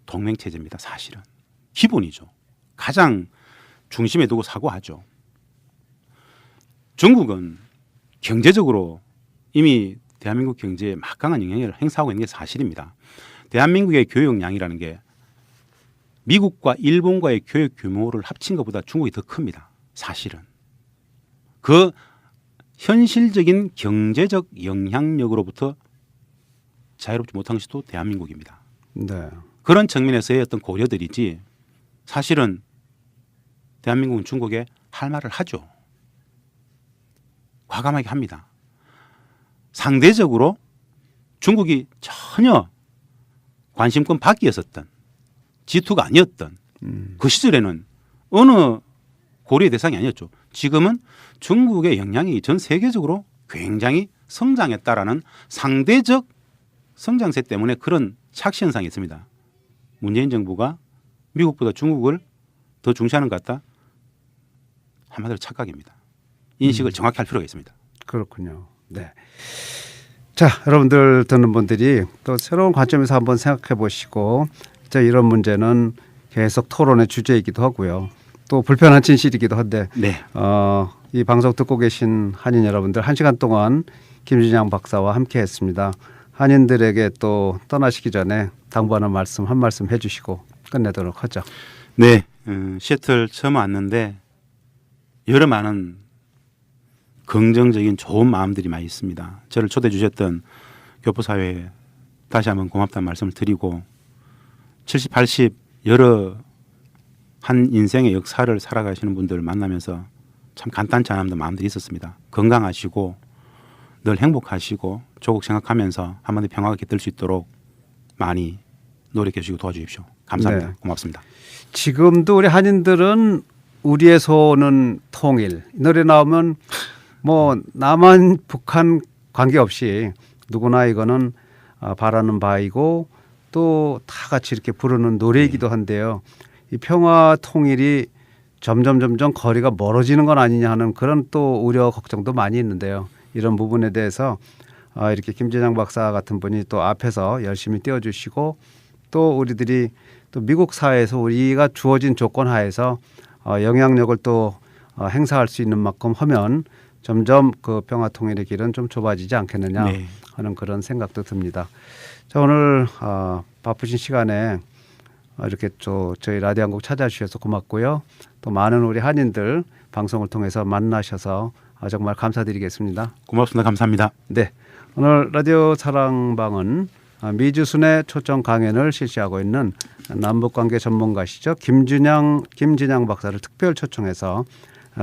동맹체제입니다. 사실은 기본이죠. 가장 중심에 두고 사고하죠. 중국은 경제적으로 이미 대한민국 경제에 막강한 영향을 행사하고 있는 게 사실입니다. 대한민국의 교육량이라는 게 미국과 일본과의 교육 규모를 합친 것보다 중국이 더 큽니다. 사실은. 그 현실적인 경제적 영향력으로부터 자유롭지 못한 것이 또 대한민국입니다. 네. 그런 측면에서의 어떤 고려들이지 사실은 대한민국은 중국에 할 말을 하죠. 과감하게 합니다. 상대적으로 중국이 전혀 관심권 밖이었었던 G2가 아니었던 그 시절에는 어느 고려의 대상이 아니었죠. 지금은 중국의 영향이 전 세계적으로 굉장히 성장했다라는 상대적 성장세 때문에 그런 착시 현상이 있습니다. 문재인 정부가 미국보다 중국을 더 중시하는 것 같다? 한마디로 착각입니다. 인식을 정확히 할 필요가 있습니다. 그렇군요. 네. 자, 여러분들 듣는 분들이 또 새로운 관점에서 한번 생각해 보시고 이런 문제는 계속 토론의 주제이기도 하고요. 또 불편한 진실이기도 한데 네. 이 방송 듣고 계신 한인 여러분들 1시간 동안 김진양 박사와 함께했습니다. 한인들에게 또 떠나시기 전에 당부하는 말씀 한 말씀 해주시고 끝내도록 하죠. 네, 시애틀 처음 왔는데 여러 많은 긍정적인 좋은 마음들이 많이 있습니다. 저를 초대해 주셨던 교포사회에 다시 한번 고맙다는 말씀을 드리고 70, 80 여러 한 인생의 역사를 살아가시는 분들을 만나면서 참 간단치 않은 마음들이 있었습니다. 건강하시고 늘 행복하시고 조국 생각하면서 한반도 평화가 깃들 수 있도록 많이 노력해 주시고 도와주십시오. 감사합니다. 네. 고맙습니다. 지금도 우리 한인들은 우리의 소원은 통일. 이 노래 나오면 뭐 남한 북한 관계없이 누구나 이거는 바라는 바이고 또 다 같이 이렇게 부르는 노래이기도 한데요. 이 평화 통일이 점점 거리가 멀어지는 건 아니냐 하는 그런 또 우려 걱정도 많이 있는데요. 이런 부분에 대해서 이렇게 김진양 박사 같은 분이 또 앞에서 열심히 띄워주시고 또 우리들이 또 미국 사회에서 우리가 주어진 조건 하에서 영향력을 또 행사할 수 있는 만큼 하면 점점 그 평화 통일의 길은 좀 좁아지지 않겠느냐 네. 하는 그런 생각도 듭니다. 자, 오늘 바쁘신 시간에 이렇게 또 저희 라디오 한곡 찾아주셔서 고맙고요. 또 많은 우리 한인들 방송을 통해서 만나셔서 정말 감사드리겠습니다. 고맙습니다. 감사합니다. 네, 오늘 라디오 사랑방은 미주순의 초청 강연을 실시하고 있는 남북관계 전문가시죠. 김진양 박사를 특별 초청해서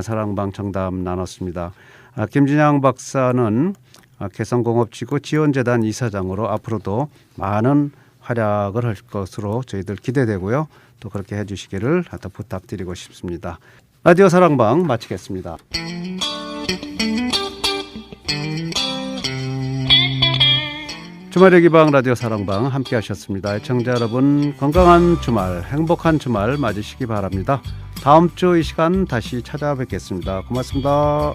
사랑방 정담 나눴습니다. 김진양 박사는 개성공업지구 지원재단 이사장으로 앞으로도 많은 활약을 할 것으로 저희들 기대되고요. 또 그렇게 해주시기를 또 부탁드리고 싶습니다. 라디오 사랑방 마치겠습니다. 주말의 기방 라디오 사랑방 함께 하셨습니다. 애청자 여러분 건강한 주말 행복한 주말 맞으시기 바랍니다. 다음 주 이 시간 다시 찾아뵙겠습니다. 고맙습니다.